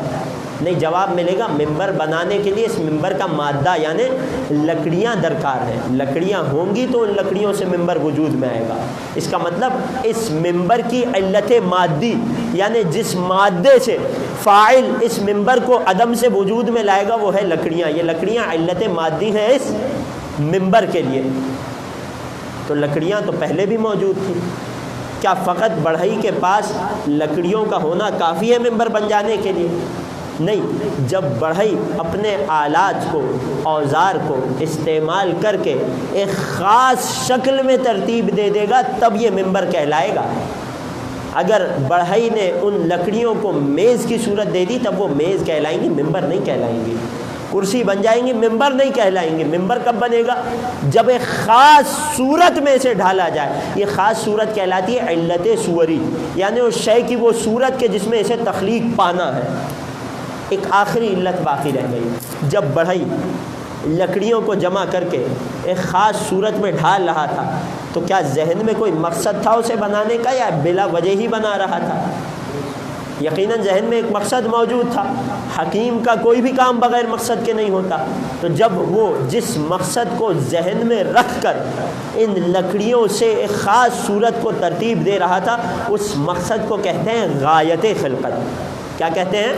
نہیں. جواب ملے گا ممبر بنانے کے لیے اس ممبر کا مادہ یعنی لکڑیاں درکار ہیں. لکڑیاں ہوں گی تو ان لکڑیوں سے ممبر وجود میں آئے گا. اس کا مطلب اس ممبر کی علت مادی یعنی جس مادے سے فاعل اس ممبر کو عدم سے وجود میں لائے گا وہ ہے لکڑیاں. یہ لکڑیاں علت مادی ہیں اس ممبر کے لیے. تو لکڑیاں تو پہلے بھی موجود تھیں. کیا فقط بڑھئی کے پاس لکڑیوں کا ہونا کافی ہے ممبر بن جانے کے لیے؟ نہیں. جب بڑھئی اپنے آلات کو، اوزار کو استعمال کر کے ایک خاص شکل میں ترتیب دے دے گا تب یہ ممبر کہلائے گا. اگر بڑھئی نے ان لکڑیوں کو میز کی صورت دے دی تب وہ میز کہلائیں گی، ممبر نہیں کہلائیں گی. کرسی بن جائیں گی، ممبر نہیں کہلائیں گے۔ ممبر کب بنے گا؟ جب ایک خاص صورت میں اسے ڈھالا جائے۔ یہ خاص صورت کہلاتی ہے علت صوری، یعنی اس شے کی وہ صورت کہ جس میں اسے تخلیق پانا ہے۔ ایک آخری علت باقی رہ گئی، جب بڑھئی لکڑیوں کو جمع کر کے ایک خاص صورت میں ڈھال رہا تھا تو کیا ذہن میں کوئی مقصد تھا اسے بنانے کا یا بلا وجہ ہی بنا رہا تھا؟ یقیناً ذہن میں ایک مقصد موجود تھا۔ حکیم کا کوئی بھی کام بغیر مقصد کے نہیں ہوتا۔ تو جب وہ جس مقصد کو ذہن میں رکھ کر ان لکڑیوں سے ایک خاص صورت کو ترتیب دے رہا تھا، اس مقصد کو کہتے ہیں غایت خلقت۔ کیا کہتے ہیں؟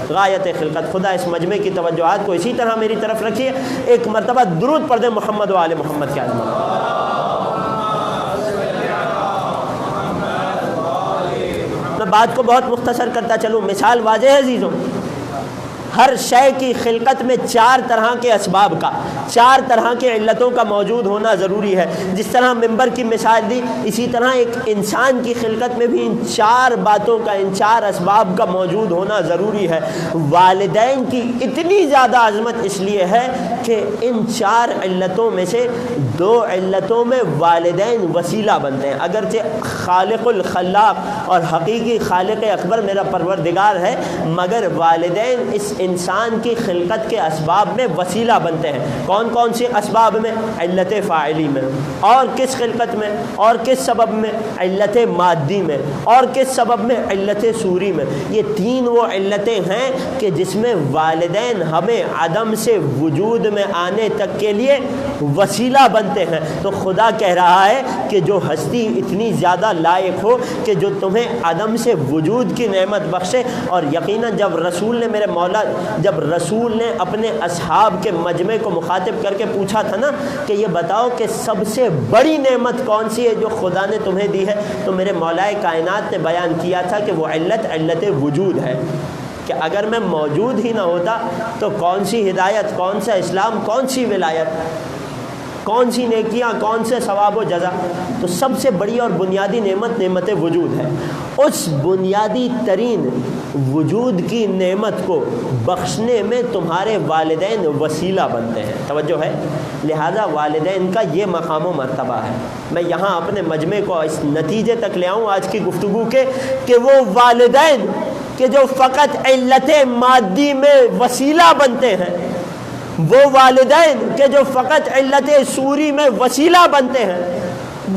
غایت خلقت۔ خدا اس مجمع کی توجہات کو اسی طرح میری طرف رکھیے۔ ایک مرتبہ درود پڑھ دیں محمد و آل محمد کے عظمت۔ میں بات کو بہت مختصر کرتا چلوں، مثال واضح ہے عزیزوں۔ ہر شے کی خلقت میں 4 طرح کے اسباب کا، 4 طرح کے علتوں کا موجود ہونا ضروری ہے۔ جس طرح ممبر کی مثال دی، اسی طرح ایک انسان کی خلقت میں بھی ان 4 باتوں کا، ان 4 اسباب کا موجود ہونا ضروری ہے۔ والدین کی اتنی زیادہ عظمت اس لیے ہے کہ ان 4 علتوں میں سے 2 علتوں میں والدین وسیلہ بنتے ہیں۔ اگرچہ خالق الخلاق اور حقیقی خالق اکبر میرا پروردگار ہے، مگر والدین اس انسان کی خلقت کے اسباب میں وسیلہ بنتے ہیں۔ کون کون سی اسباب میں؟ علت فاعلی میں، اور کس خلقت میں، اور کس سبب میں؟ علت مادی میں، اور کس سبب میں؟ علت صوری میں۔ یہ 3 وہ علتیں ہیں کہ جس میں والدین ہمیں عدم سے وجود میں آنے تک کے لیے وسیلہ بنتے ہیں۔ تو خدا کہہ رہا ہے کہ جو ہستی اتنی زیادہ لائق ہو کہ جو تمہیں عدم سے وجود کی نعمت بخشے، اور یقیناً جب رسول نے میرے مولا جب رسول نے اپنے اصحاب کے مجمع کو مخاطب کر کے پوچھا تھا نا کہ یہ بتاؤ کہ سب سے بڑی نعمت کون سی ہے جو خدا نے تمہیں دی ہے، تو میرے مولا کائنات نے بیان کیا تھا کہ وہ علت وجود ہے، کہ اگر میں موجود ہی نہ ہوتا تو کون سی ہدایت، کون سا اسلام، کون سی ولایت، کون سی نیکیاں، کون سے ثواب و جزا۔ تو سب سے بڑی اور بنیادی نعمت وجود ہے۔ اس بنیادی ترین وجود کی نعمت کو بخشنے میں تمہارے والدین وسیلہ بنتے ہیں۔ توجہ ہے؟ لہذا والدین کا یہ مقام و مرتبہ ہے۔ میں یہاں اپنے مجمع کو اس نتیجے تک لے آؤں آج کی گفتگو کے کہ وہ والدین کہ جو فقط علت مادی میں وسیلہ بنتے ہیں، وہ والدین کہ جو فقط علت صوری میں وسیلہ بنتے ہیں،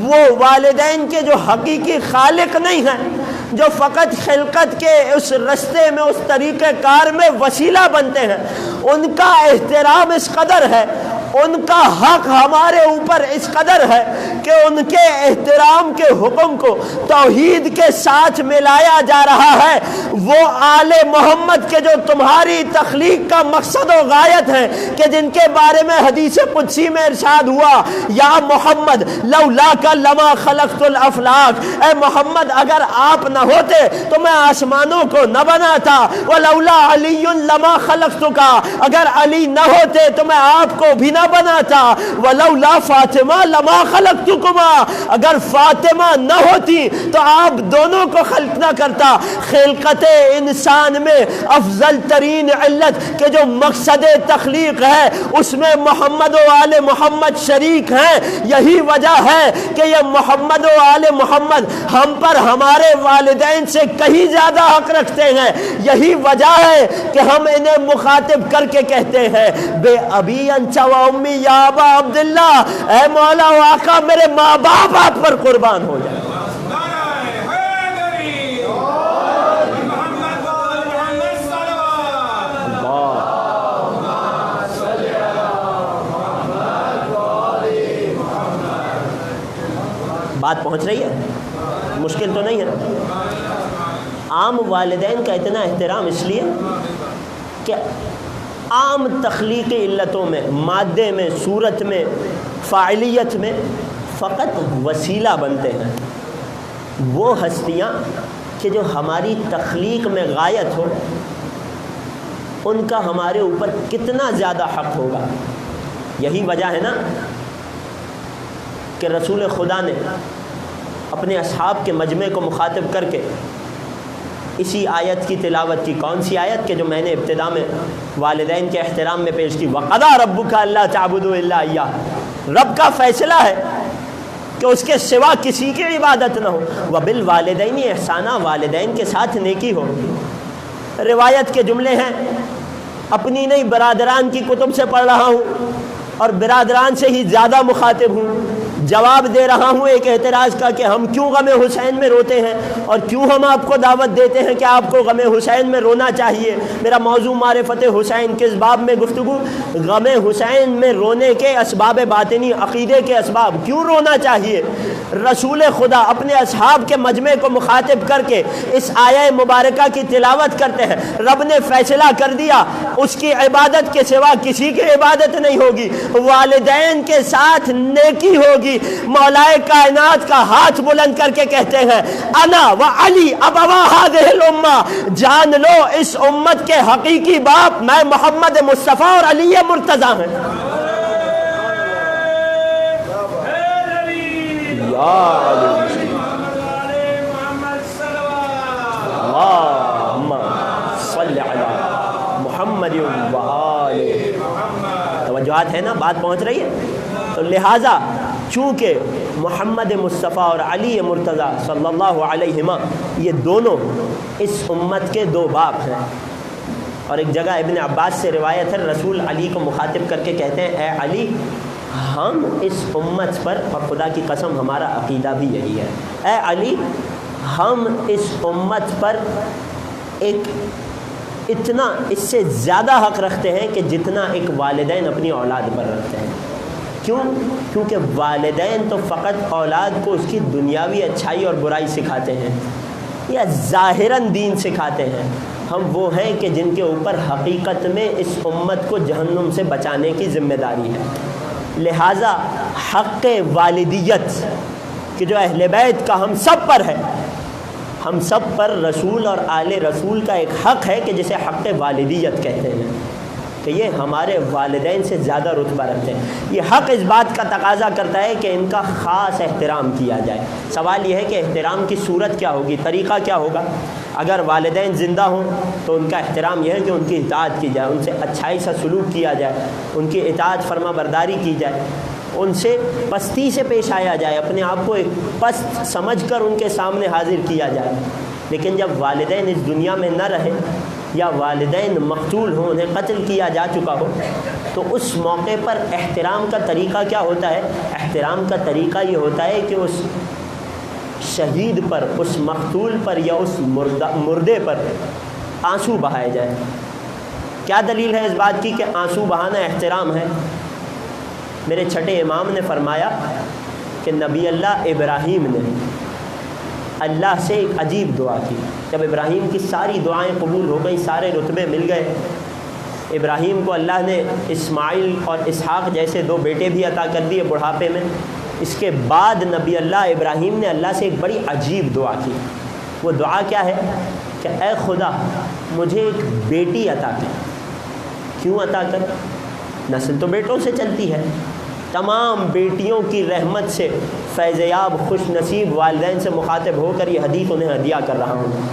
وہ والدین کے جو حقیقی خالق نہیں ہیں، جو فقط خلقت کے اس رستے میں، اس طریقہ کار میں وسیلہ بنتے ہیں، ان کا احترام اس قدر ہے، ان کا حق ہمارے اوپر اس قدر ہے کہ ان کے احترام کے حکم کو توحید کے ساتھ ملایا جا رہا ہے۔ وہ آل محمد کے جو تمہاری تخلیق کا مقصد و غایت ہے، کہ جن کے بارے میں حدیث قدسی میں ارشاد ہوا، یا محمد لولاک لما خلقت الافلاک، اے محمد اگر آپ نہ ہوتے تو میں آسمانوں کو نہ بناتا، ولولا علی لما خلقتک، اگر علی نہ ہوتے تو میں آپ کو بھی نہ بناتا، ولولا فاطمہ لما خلقتکما، اگر فاطمہ نہ ہوتی تو آپ دونوں کو خلق نہ کرتا۔ خلقت انسان میں افضل ترین علت کہ جو مقصد تخلیق ہے اس میں محمد و آل محمد شریک ہیں۔ یہی وجہ ہے کہ یہ محمد و آل محمد ہم پر ہمارے والدین سے کہیں زیادہ حق رکھتے ہیں۔ یہی وجہ ہے کہ ہم انہیں مخاطب کر کے کہتے ہیں، بے ابی انت و امی یا ابا عبداللہ، اے مولا و آقا میرے ماں باپ آپ پر قربان ہو جائے۔ بات پہنچ رہی ہے؟ مشکل تو نہیں ہے؟ عام والدین کا اتنا احترام اس لیے کہ عام تخلیقی علتوں میں، مادے میں، صورت میں، فاعلیت میں فقط وسیلہ بنتے ہیں وہ ہستیاں کہ جو ہماری تخلیق میں غایت ہو، ان کا ہمارے اوپر کتنا زیادہ حق ہوگا۔ یہی وجہ ہے نا کہ رسول خدا نے اپنے اصحاب کے مجمع کو مخاطب کر کے اسی آیت کی تلاوت کی. کون سی آیت؟ کہ جو میں نے ابتدا میں والدین کے احترام میں پیش کی. وَقَضَىٰ رَبُّكَ أَلَّا تَعْبُدُوا إِلَّا إِيَّاهُ. رب کا فیصلہ ہے کہ اس کے سوا کسی کی عبادت نہ ہو. وَبِالْوَالِدَيْنِ احسانا، والدین کے ساتھ نیکی ہو. روایت کے جملے ہیں، اپنی نہیں برادران کی کتب سے پڑھ رہا ہوں اور برادران سے ہی زیادہ مخاطب ہوں. جواب دے رہا ہوں ایک اعتراض کا کہ ہم کیوں غم حسین میں روتے ہیں اور کیوں ہم آپ کو دعوت دیتے ہیں کہ آپ کو غم حسین میں رونا چاہیے. میرا موضوع معرفت حسین. کس باب میں گفتگو؟ غم حسین میں رونے کے اسباب باطنی، عقیدے کے اسباب. کیوں رونا چاہیے؟ رسول خدا اپنے اصحاب کے مجمع کو مخاطب کر کے اس آیہ مبارکہ کی تلاوت کرتے ہیں. رب نے فیصلہ کر دیا اس کی عبادت کے سوا کسی کی عبادت نہیں ہوگی، والدین کے ساتھ نیکی ہوگی. مولا کائنات کا ہاتھ بلند کر کے کہتے ہیں انا و علی ابوا هذه الامہ، جان لو اس امت کے حقیقی باپ میں محمد مصطفیٰ اور علی مرتضیٰ ہیں. یا علی اللہم صلی علی محمد و آل. توجہات ہے نا، بات پہنچ رہی ہے. تو لہٰذا چونکہ محمد مصطفیٰ اور علی مرتضیٰ صلی اللہ علیہما یہ دونوں اس امت کے دو باپ ہیں. اور ایک جگہ ابن عباس سے روایت ہے، رسول علی کو مخاطب کر کے کہتے ہیں اے علی، ہم اس امت پر، اور خدا کی قسم ہمارا عقیدہ بھی یہی ہے، اے علی ہم اس امت پر ایک اتنا اس سے زیادہ حق رکھتے ہیں کہ جتنا ایک والدین اپنی اولاد پر رکھتے ہیں. کیوں؟ کیونکہ والدین تو فقط اولاد کو اس کی دنیاوی اچھائی اور برائی سکھاتے ہیں یا ظاہراً دین سکھاتے ہیں. ہم وہ ہیں کہ جن کے اوپر حقیقت میں اس امت کو جہنم سے بچانے کی ذمہ داری ہے. لہٰذا حق والدیت کہ جو اہل بیت کا ہم سب پر ہے، ہم سب پر رسول اور آل رسول کا ایک حق ہے کہ جسے حق والدیت کہتے ہیں، کہ یہ ہمارے والدین سے زیادہ رتبہ رکھتے ہیں. یہ حق اس بات کا تقاضا کرتا ہے کہ ان کا خاص احترام کیا جائے. سوال یہ ہے کہ احترام کی صورت کیا ہوگی، طریقہ کیا ہوگا؟ اگر والدین زندہ ہوں تو ان کا احترام یہ ہے کہ ان کی اطاعت کی جائے، ان سے اچھائی سے سلوک کیا جائے، ان کی اطاعت فرما برداری کی جائے، ان سے پستی سے پیش آیا جائے، اپنے آپ کو ایک پست سمجھ کر ان کے سامنے حاضر کیا جائے. لیکن جب والدین اس دنیا میں نہ رہے یا والدین مقتول ہوں، انہیں قتل کیا جا چکا ہو، تو اس موقع پر احترام کا طریقہ کیا ہوتا ہے؟ احترام کا طریقہ یہ ہوتا ہے کہ اس شہید پر، اس مقتول پر یا اس مردے پر آنسو بہائے جائے. کیا دلیل ہے اس بات کی کہ آنسو بہانا احترام ہے؟ میرے چھٹے امام نے فرمایا کہ نبی اللہ ابراہیم نے اللہ سے ایک عجیب دعا کی. جب ابراہیم کی ساری دعائیں قبول ہو گئیں، سارے رتبے مل گئے، ابراہیم کو اللہ نے اسماعیل اور اسحاق جیسے دو بیٹے بھی عطا کر دیے بڑھاپے میں. اس کے بعد نبی اللہ ابراہیم نے اللہ سے ایک بڑی عجیب دعا کی. وہ دعا کیا ہے؟ کہ اے خدا مجھے ایک بیٹی عطا کر. کیوں عطا کر؟ نسل تو بیٹوں سے چلتی ہے. تمام بیٹیوں کی رحمت سے فیض یاب خوش نصیب والدین سے مخاطب ہو کر یہ حدیث انہیں ہدیہ کر رہا ہوں.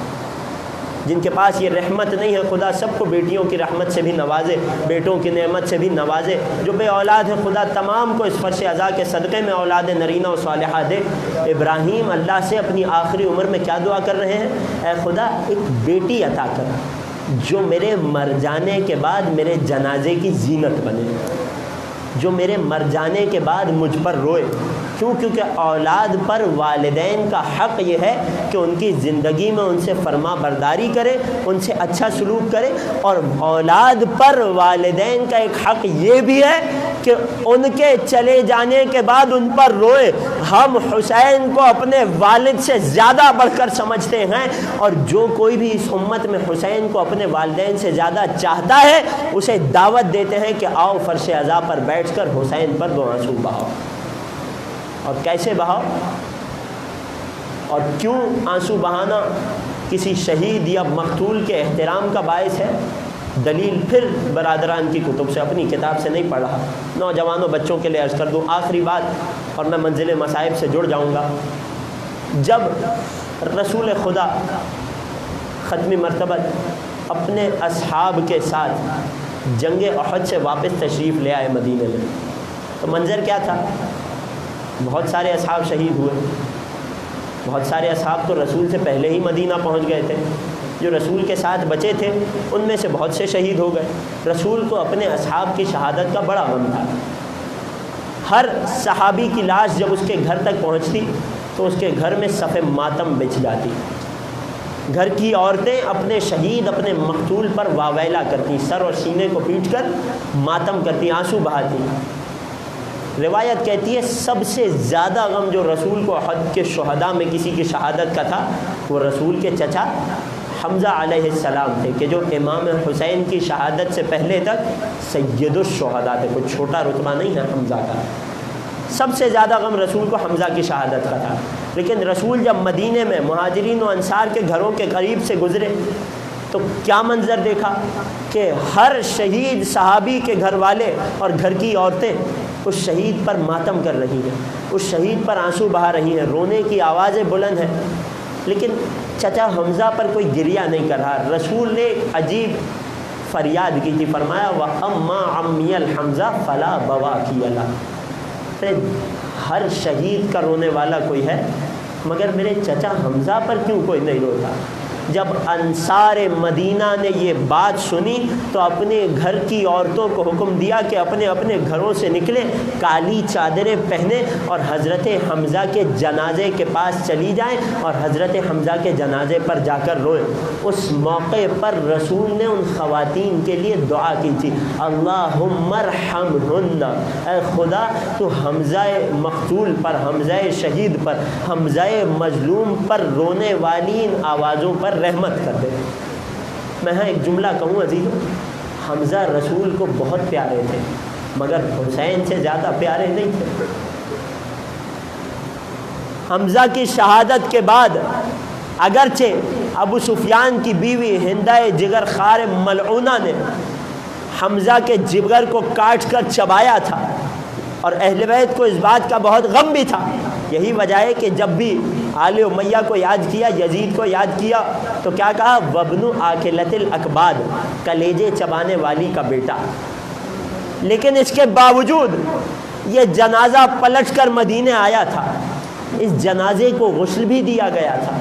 جن کے پاس یہ رحمت نہیں ہے، خدا سب کو بیٹیوں کی رحمت سے بھی نوازے، بیٹوں کی نعمت سے بھی نوازے. جو بے اولاد ہے خدا تمام کو اس فرش عزا کے صدقے میں اولاد نرینہ و صالحہ دے. ابراہیم اللہ سے اپنی آخری عمر میں کیا دعا کر رہے ہیں؟ اے خدا ایک بیٹی عطا کر جو میرے مر جانے کے بعد میرے جنازے کی زینت بنے، جو میرے مر جانے کے بعد مجھ پر روئے. کیوں؟ کیونکہ اولاد پر والدین کا حق یہ ہے کہ ان کی زندگی میں ان سے فرما برداری کرے، ان سے اچھا سلوک کرے. اور اولاد پر والدین کا ایک حق یہ بھی ہے کہ ان کے چلے جانے کے بعد ان پر روئے. ہم حسین کو اپنے والد سے زیادہ بڑھ کر سمجھتے ہیں، اور جو کوئی بھی اس امت میں حسین کو اپنے والدین سے زیادہ چاہتا ہے اسے دعوت دیتے ہیں کہ آؤ فرش عزا پر بیٹھ کر حسین پر دو آنسو بہاؤ. اور کیسے بہاؤ اور کیوں آنسو بہانا کسی شہید یا مقتول کے احترام کا باعث ہے؟ دلیل پھر برادران کی کتب سے، اپنی کتاب سے نہیں پڑھ رہا. نوجوانوں بچوں کے لیے عرض کر دوں آخری بات اور میں منزل مصائب سے جڑ جاؤں گا. جب رسول خدا ختمی مرتبہ اپنے اصحاب کے ساتھ جنگ احد سے واپس تشریف لے آئے مدینے میں، تو منظر کیا تھا؟ بہت سارے اصحاب شہید ہوئے، بہت سارے اصحاب تو رسول سے پہلے ہی مدینہ پہنچ گئے تھے، جو رسول کے ساتھ بچے تھے ان میں سے بہت سے شہید ہو گئے۔ رسول کو اپنے اصحاب کی شہادت کا بڑا غم تھا۔ ہر صحابی کی لاش جب اس کے گھر تک پہنچتی تو اس کے گھر میں صف ماتم بچھ جاتی، گھر کی عورتیں اپنے شہید، اپنے مقتول پر واویلا کرتی، سر اور سینے کو پیٹ کر ماتم کرتی، آنسو بہاتی۔ روایت کہتی ہے سب سے زیادہ غم جو رسول کو احد کے شہداء میں کسی کی شہادت کا تھا وہ رسول کے چچا حمزہ علیہ السلام تھے، کہ جو امام حسین کی شہادت سے پہلے تک سید الشہداء تھے، کوئی چھوٹا رتبہ نہیں ہے حمزہ کا۔ سب سے زیادہ غم رسول کو حمزہ کی شہادت کا تھا، لیکن رسول جب مدینے میں مہاجرین و انصار کے گھروں کے قریب سے گزرے تو کیا منظر دیکھا کہ ہر شہید صحابی کے گھر والے اور گھر کی عورتیں اس شہید پر ماتم کر رہی ہیں، اس شہید پر آنسو بہا رہی ہیں، رونے کی آوازیں بلند ہیں، لیکن چچا حمزہ پر کوئی گریہ نہیں کر رہا۔ رسول نے ایک عجیب فریاد کی تھی، فرمایا وَأَمَّا عَمِّيَ الْحَمْزَةَ فَلَا بَوَاكِيَ لَهُ، ہر شہید کا رونے والا کوئی ہے مگر میرے چچا حمزہ پر کیوں کوئی نہیں روتا؟ جب انصار مدینہ نے یہ بات سنی تو اپنے گھر کی عورتوں کو حکم دیا کہ اپنے اپنے گھروں سے نکلیں، کالی چادریں پہنیں اور حضرت حمزہ کے جنازے کے پاس چلی جائیں اور حضرت حمزہ کے جنازے پر جا کر روئیں۔ اس موقع پر رسول نے ان خواتین کے لیے دعا کی تھی، اللہم ارحمہن، اے خدا تو حمزہ مقتول پر، حمزہ شہید پر، حمزہ مظلوم پر رونے والی ان آوازوں پر رحمت کر دے۔ میں ایک جملہ کہوں عزیزوں، حمزہ رسول کو بہت پیارے تھے مگر حسین سے زیادہ پیارے نہیں تھے۔ حمزہ کی شہادت کے بعد اگرچہ ابو سفیان کی بیوی ہندہ جگر خار ملعونہ نے حمزہ کے جگر کو کاٹ کر چبایا تھا اور اہل بیت کو اس بات کا بہت غم بھی تھا، یہی وجہ ہے کہ جب بھی آل امیہ کو یاد کیا، یزید کو یاد کیا تو کیا کہا؟ وابن آکلۃ الاکباد، کلیجے چبانے والی کا بیٹا۔ لیکن اس کے باوجود یہ جنازہ پلٹ کر مدینے آیا تھا، اس جنازے کو غسل بھی دیا گیا تھا،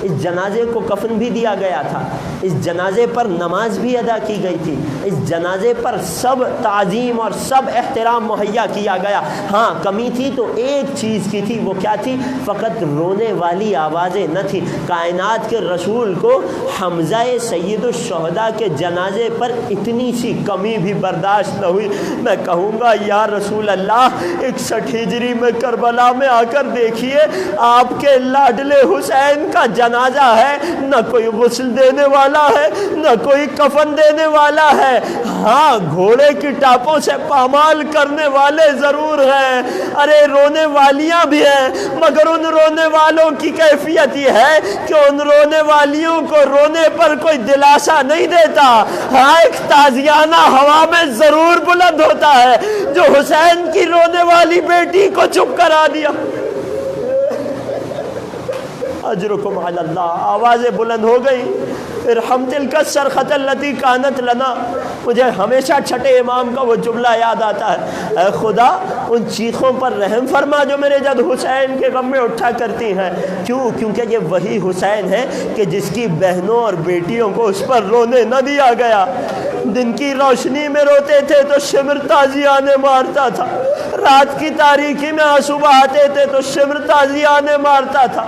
اس جنازے کو کفن بھی دیا گیا تھا، اس جنازے پر نماز بھی ادا کی گئی تھی، اس جنازے پر سب تعظیم اور سب احترام مہیا کیا گیا۔ ہاں کمی تھی تو ایک چیز کی تھی، وہ کیا تھی؟ فقط رونے والی آوازیں نہ تھی۔ کائنات کے رسول کو حمزہ سید الشہداء کے جنازے پر اتنی سی کمی بھی برداشت نہ ہوئی۔ میں کہوں گا یا رسول اللہ 61 ہجری میں کربلا میں آ کر دیکھیے، آپ کے لاڈلے حسین کا جنازہ ہے، نہ کوئی غسل دینے والا ہے، نہ کوئی کفن دینے والا ہے۔ ہاں گھوڑے کی ٹاپوں سے پامال کرنے والے ضرور ہیں، ارے رونے والیاں بھی ہیں، مگر ان رونے والوں کی کیفیت یہ ہے کہ ان رونے والیوں کو رونے پر کوئی دلاسا نہیں دیتا۔ ہاں ایک تازیانہ ہوا میں ضرور بلند ہوتا ہے جو حسین کی رونے والی بیٹی کو چپ کرا دیا۔ اجرکم علی اللہ، آوازیں بلند ہو گئی۔ ارحم تلک الصرخۃ التی کانت لنا، مجھے ہمیشہ چھٹے امام کا وہ جملہ یاد آتا ہے، اے خدا ان چیخوں پر رحم فرما جو میرے جد حسین کے غم میں اٹھا کرتی ہیں۔ کیوں؟ کیونکہ یہ وہی حسین ہے کہ جس کی بہنوں اور بیٹیوں کو اس پر رونے نہ دیا گیا۔ دن کی روشنی میں روتے تھے تو شمر تازیانے مارتا تھا، رات کی تاریکی میں آنسو بہاتے تھے تو شمر تازیانے مارتا تھا۔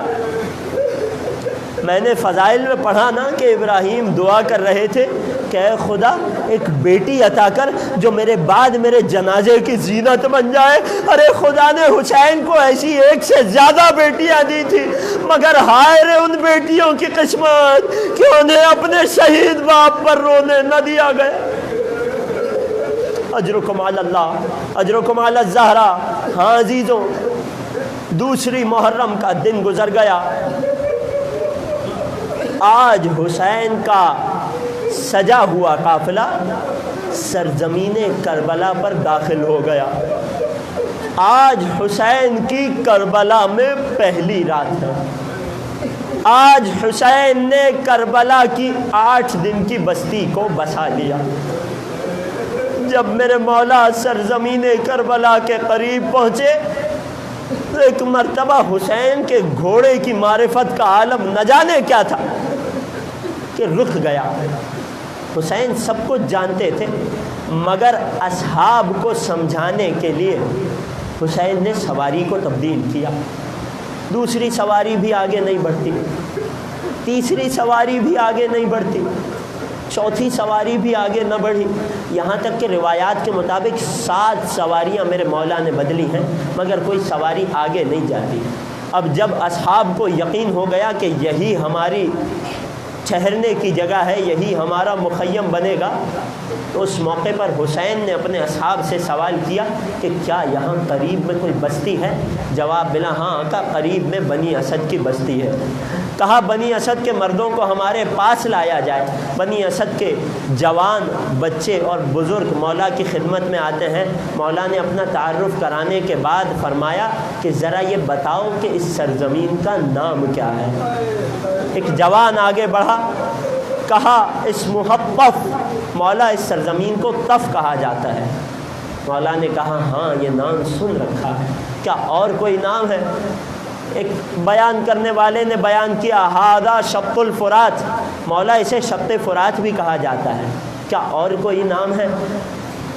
میں نے فضائل میں پڑھا نا کہ ابراہیم دعا کر رہے تھے کہ اے خدا ایک بیٹی عطا کر جو میرے بعد میرے جنازے کی زینت بن جائے۔ ارے خدا نے حسین کو ایسی ایک سے زیادہ بیٹیاں دی تھی، مگر ہائے رے ان بیٹیوں کی قسمت کہ انہیں اپنے شہید باپ پر رونے نہ دیا گیا۔ اجرکم علی اللہ، اجرکم علی الزہرا۔ ہاں عزیزوں، دوسری محرم کا دن گزر گیا، آج حسین کا سجا ہوا قافلہ سرزمین کربلا پر داخل ہو گیا۔ آج حسین کی کربلا میں پہلی رات ہے، آج حسین نے کربلا کی 8 دن کی بستی کو بسا لیا۔ جب میرے مولا سرزمین کربلا کے قریب پہنچے تو ایک مرتبہ حسین کے گھوڑے کی معرفت کا عالم نہ جانے کیا تھا کہ رک گیا۔ حسین سب کچھ جانتے تھے، مگر اصحاب کو سمجھانے کے لیے حسین نے سواری کو تبدیل کیا۔ دوسری سواری بھی آگے نہیں بڑھتی، تیسری سواری بھی آگے نہیں بڑھتی، چوتھی سواری بھی آگے نہ بڑھی، یہاں تک کہ روایات کے مطابق 7 سواریاں میرے مولا نے بدلی ہیں، مگر کوئی سواری آگے نہیں جاتی۔ اب جب اصحاب کو یقین ہو گیا کہ یہی ہماری ٹھہرنے کی جگہ ہے، یہی ہمارا مخیم بنے گا، تو اس موقع پر حسین نے اپنے اصحاب سے سوال کیا کہ کیا یہاں قریب میں کوئی بستی ہے؟ جواب ملا ہاں آقا، قریب میں بنی اسد کی بستی ہے۔ کہا بنی اسد کے مردوں کو ہمارے پاس لایا جائے۔ بنی اسد کے جوان، بچے اور بزرگ مولا کی خدمت میں آتے ہیں۔ مولا نے اپنا تعارف کرانے کے بعد فرمایا کہ ذرا یہ بتاؤ کہ اس سرزمین کا نام کیا ہے؟ ایک جوان آگے بڑھا، کہا اسمہ طف، مولا اس سرزمین کو طف کہا جاتا ہے۔ مولا نے کہا ہاں یہ نام سن رکھا ہے، کیا اور کوئی نام ہے؟ ایک بیان کرنے والے نے بیان کیا ہذا شط الفرات، مولا اسے شط فرات بھی کہا جاتا ہے، کیا اور کوئی نام ہے؟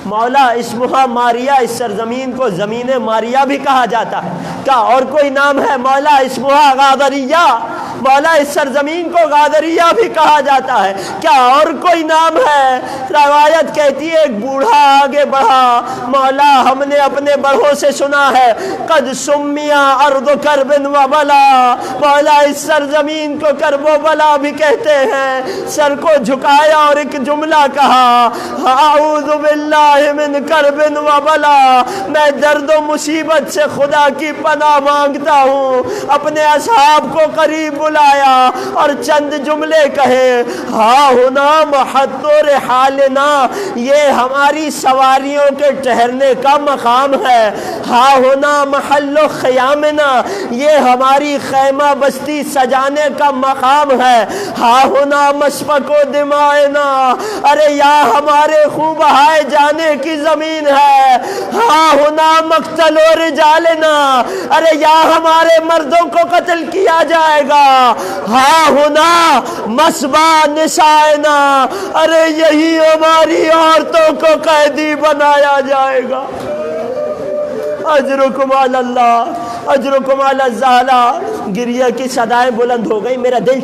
مولا اسمہ ماریا، اس سرزمین کو زمین ماریا بھی کہا جاتا ہے، کیا اور کوئی نام ہے؟ مولا اسمہ غادریہ، مولا اس سرزمین کو غادریہ بھی کہا جاتا ہے، کیا اور کوئی نام ہے؟ روایت کہتی ہے ایک بوڑھا آگے بڑھا، مولا ہم نے اپنے بڑھوں سے سنا ہے قد سمیا ارض کرب و بلا، مولا اس سرزمین کو کرب و بلا بھی کہتے ہیں۔ سر کو جھکایا اور ایک جملہ کہا اعوذ باللہ من کرب و بلا، میں درد و مصیبت سے خدا کی پناہ مانگتا ہوں۔ اپنے اصحاب کو قریب بلایا اور چند جملے کہے ہاں ہونا محط رحالنا، یہ ہماری سواریوں کے ٹھہرنے کا مقام ہے۔ ہاں ہونا محل خیامنا، یہ ہماری خیمہ بستی سجانے کا مقام ہے۔ ہاں ہونا مشفق و دمائنا، ارے یہاں ہمارے خون بہائے جانے کی زمین ہے۔ ہاں ہونا مقتل و رجالنا، ارے یہاں ہمارے مردوں کو قتل کیا جائے گا۔ ہاں ہونا مسبا نسائنا، ارے یہی ہماری عورتوں کو قیدی بنایا جائے گا۔ اجرکم علی اللہ، اجرکم علی الزالہ۔ گریہ کی صدائیں بلند ہو گئی۔ میرا دل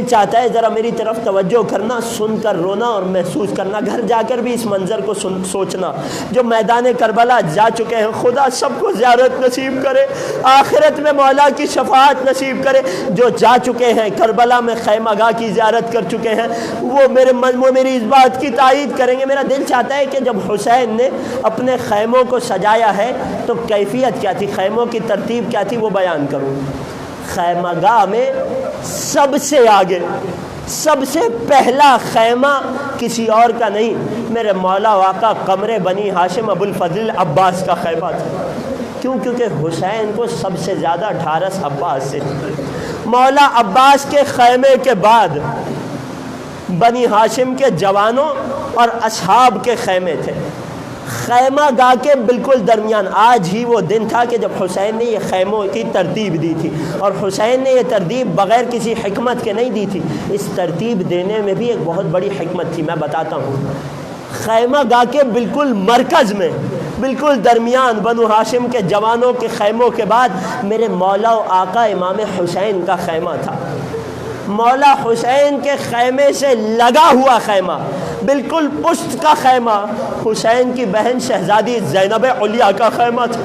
چاہتا ہے ذرا میری طرف توجہ کرنا، سن کر رونا اور محسوس کرنا، گھر جا کر بھی اس منظر کو سوچنا۔ جو میدان کربلا جا چکے ہیں خدا سب کو زیارت نصیب کرے، آخرت میں مولا کی شفاعت نصیب کرے۔ جو جا چکے ہیں کربلا میں خیمہ گاہ کی زیارت کر چکے ہیں وہ میری اس بات کی تائید کریں گے۔ میرا دل چاہتا ہے کہ جب حسین نے اپنے خیموں کو سجایا ہے تو کیفیت کیا تھی، خیموں کی ترتیب کیا تھی، وہ بیان کروں۔ خیمہ گاہ میں سب سے آگے، سب سے پہلا خیمہ کسی اور کا نہیں، میرے مولا آقا قمر بنی ہاشم ابو الفضل عباس کا خیمہ تھا۔ کیوں؟ کیونکہ حسین کو سب سے زیادہ ڈھارس عباس سے تھی۔ مولا عباس کے خیمے کے بعد بنی ہاشم کے جوانوں اور اصحاب کے خیمے تھے۔ خیمہ گاہ کے بالکل درمیان آج ہی وہ دن تھا کہ جب حسین نے یہ خیموں کی ترتیب دی تھی، اور حسین نے یہ ترتیب بغیر کسی حکمت کے نہیں دی تھی، اس ترتیب دینے میں بھی ایک بہت بڑی حکمت تھی، میں بتاتا ہوں۔ خیمہ گاہ کے بالکل مرکز میں، بالکل درمیان بنو ہاشم کے جوانوں کے خیموں کے بعد میرے مولا و آقا امام حسین کا خیمہ تھا۔ مولا حسین کے خیمے سے لگا ہوا خیمہ، بالکل پشت کا خیمہ، حسین کی بہن شہزادی زینب علیہ کا خیمہ تھا۔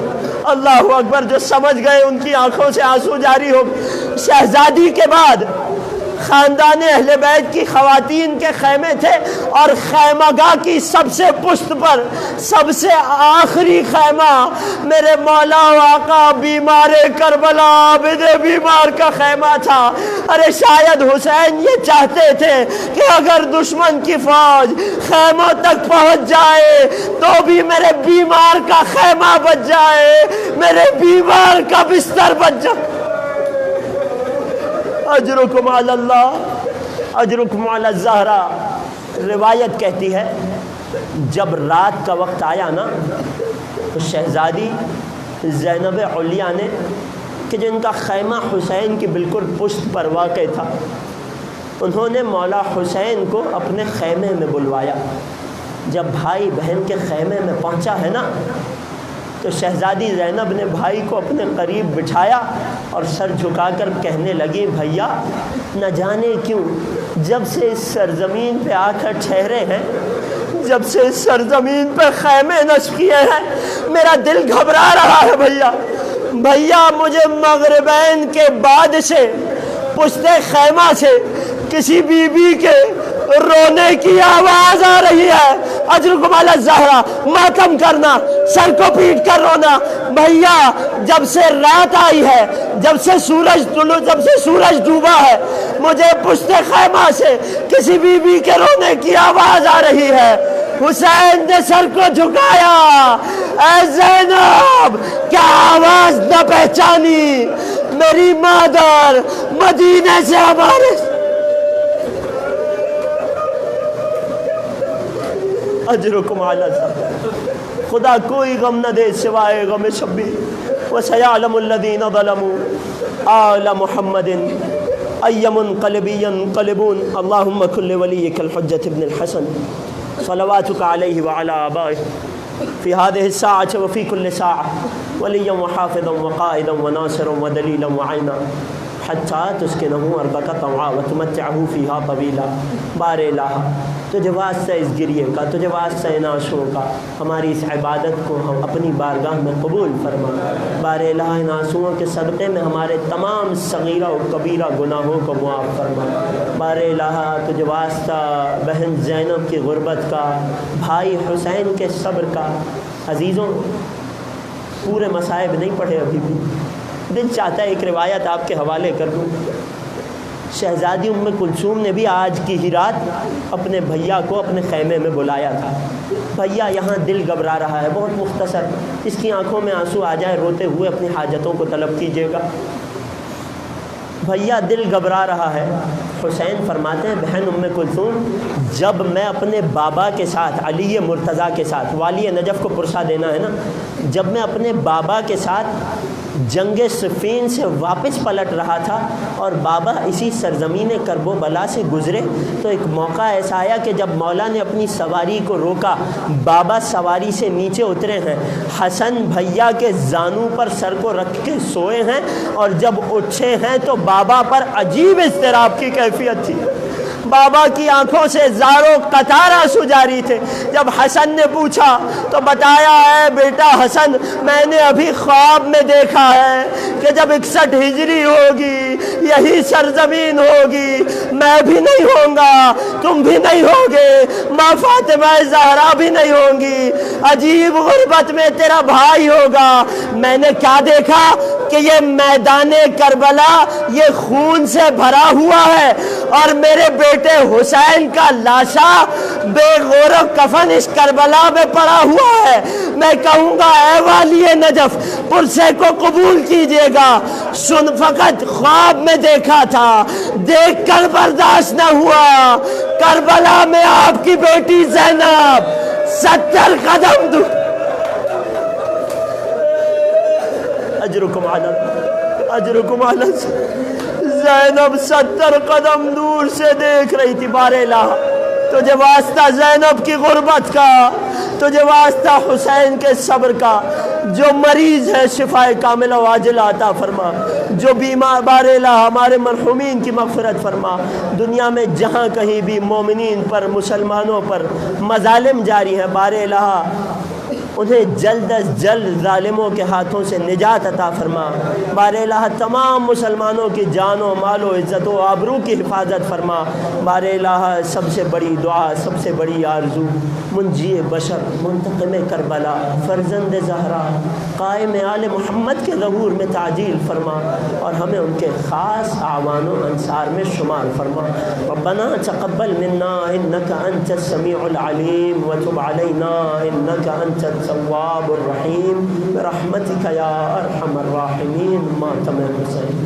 اللہ اکبر، جو سمجھ گئے ان کی آنکھوں سے آنسو جاری ہو۔ شہزادی کے بعد خاندان اہل بیت کی خواتین کے خیمے تھے، اور خیمہ گاہ کی سب سے پشت پر سب سے آخری خیمہ میرے مولا و آقا بیمار کربلا عابد بیمار کا خیمہ تھا۔ ارے شاید حسین یہ چاہتے تھے کہ اگر دشمن کی فوج خیموں تک پہنچ جائے تو بھی میرے بیمار کا خیمہ بچ جائے، میرے بیمار کا بستر بچ جائے۔ اجرکم علی اللہ اجرکم علی الزہرا۔ روایت کہتی ہے جب رات کا وقت آیا نا تو شہزادی زینب علیہ نے کہ جن کا خیمہ حسین کی بالکل پشت پر واقع تھا، انہوں نے مولا حسین کو اپنے خیمے میں بلوایا۔ جب بھائی بہن کے خیمے میں پہنچا ہے نا تو شہزادی زینب نے بھائی کو اپنے قریب بٹھایا اور سر جھکا کر کہنے لگی بھیا نہ جانے کیوں جب سے اس سرزمین پہ آ کر ٹھہرے ہیں، جب سے اس سرزمین پہ خیمے نصب کیے ہیں، میرا دل گھبرا رہا ہے بھیا مجھے مغربین کے بعد سے پشت خیمہ سے کسی بی بی کے رونے کی آواز آ رہی ہے۔ اجرکم علی الزہرا، ماتم کرنا، سر کو پیٹ کر رونا۔ بھیا جب سے رات آئی ہے، جب سے سورج ڈوبا ہے، مجھے پشت خیمہ سے کسی بی بی کے رونے کی آواز آ رہی ہے۔ حسین نے سر کو جھکایا، اے زینب کیا آواز نہ پہچانی؟ میری مادر مدینے سے ہمارے اجرکم علی الزہرا۔ خدا کوئی غم نہ دے سوائے غم شبیر۔ وسیعلم الذین ظلموا آل محمد ای منقلب ینقلبون۔ اللہم کن لولیک الحجۃ ابن الحسن صلواتک علیہ وعلی آبائہ فی هذه الساعة وفی کل ساعة ولیا وحافظا وقائدا وناصرا ودلیلا وعینا حتی تسکنہ ارضک طوعا وتمتعہ فیہا طویلا۔ بار الہ تجھے واسطہ اس گریے کا، تجھے واسطہ ان آنسوؤں کا، ہماری اس عبادت کو ہم اپنی بارگاہ میں قبول فرما۔ بار الہ ان آنسوؤں کے صدقے میں ہمارے تمام صغیرہ و کبیرہ گناہوں کو معاف فرما۔ بار الہ تجھے واسطہ بہن زینب کی غربت کا، بھائی حسین کے صبر کا۔ عزیزوں پورے مصائب نہیں پڑھے ابھی بھی، دل چاہتا ہے ایک روایت آپ کے حوالے کر دوں۔ شہزادی ام کلثوم نے بھی آج کی ہی رات اپنے بھیا کو اپنے خیمے میں بلایا تھا۔ بھیا یہاں دل گھبرا رہا ہے، بہت مختصر، اس کی آنکھوں میں آنسو آ جائے، روتے ہوئے اپنی حاجتوں کو طلب کیجیے گا۔ بھیا دل گھبرا رہا ہے۔ حسین فرماتے ہیں بہن ام کلثوم جب میں اپنے بابا کے ساتھ علی مرتضیٰ کے ساتھ، والی نجف کو پرسہ دینا ہے نا، جب میں اپنے بابا کے ساتھ جنگ صفین سے واپس پلٹ رہا تھا اور بابا اسی سرزمین کرب و بلا سے گزرے تو ایک موقع ایسا آیا کہ جب مولا نے اپنی سواری کو روکا، بابا سواری سے نیچے اترے ہیں، حسن بھیا کے زانوں پر سر کو رکھ کے سوئے ہیں اور جب اٹھے ہیں تو بابا پر عجیب اضطراب کی کیفیت تھی۔ بابا کی آنکھوں سے زاروں قطار آنسو جاری تھے۔ جب حسن نے پوچھا تو بتایا ہے بیٹا حسن میں نے ابھی خواب میں دیکھا ہے کہ جب 61 ہجری ہوگی یہی سرزمین ہوگی، میں بھی نہیں ہوں گا، تم بھی نہیں ہوگے، ماں فاطمہ زہرا بھی نہیں ہوں گی، عجیب غربت میں تیرا بھائی ہوگا۔ میں نے کیا دیکھا کہ یہ میدان کربلا یہ خون سے بھرا ہوا ہے اور میرے بیٹے حسین کا لاشا بے غور و کفن اس کربلا میں پڑا ہوا ہے۔ میں کہوں گا اے والی نجف پرسے کو قبول کیجئے گا، سن فقط خواب میں دیکھا تھا، دیکھ کر برداشت نہ ہوا۔ کربلا میں آپ کی بیٹی زینب 70 قدم دور، اجرکم علی زینب 70 قدم دور سے دیکھ رہی تھی۔ بار الہ تجھے واسطہ زینب کی غربت کا، تجھے واسطہ حسین کے صبر کا، جو مریض ہے شفائے کاملہ و عاجلہ عطا فرما، جو بیمار بار الہ ہمارے مرحومین کی مغفرت فرما۔ دنیا میں جہاں کہیں بھی مومنین پر مسلمانوں پر مظالم جاری ہیں، بار الہ انہیں جلد از جلد ظالموں کے ہاتھوں سے نجات عطا فرما۔ بار الہ تمام مسلمانوں کی جان و مال و عزت و آبرو کی حفاظت فرما۔ بار الہ سب سے بڑی دعا، سب سے بڑی آرزو، منجی بشر، منتقم کربلا، فرزند زہرا، قائم آل محمد کے ظہور میں تعجیل فرما اور ہمیں ان کے خاص اعوان و انصار میں شمار فرما۔ ربنا تقبل منا انک انت السمیع العلیم وتب علینا انک انت التواب الرحیم برحمتک یا ارحم الراحمین۔ ماتم حسین۔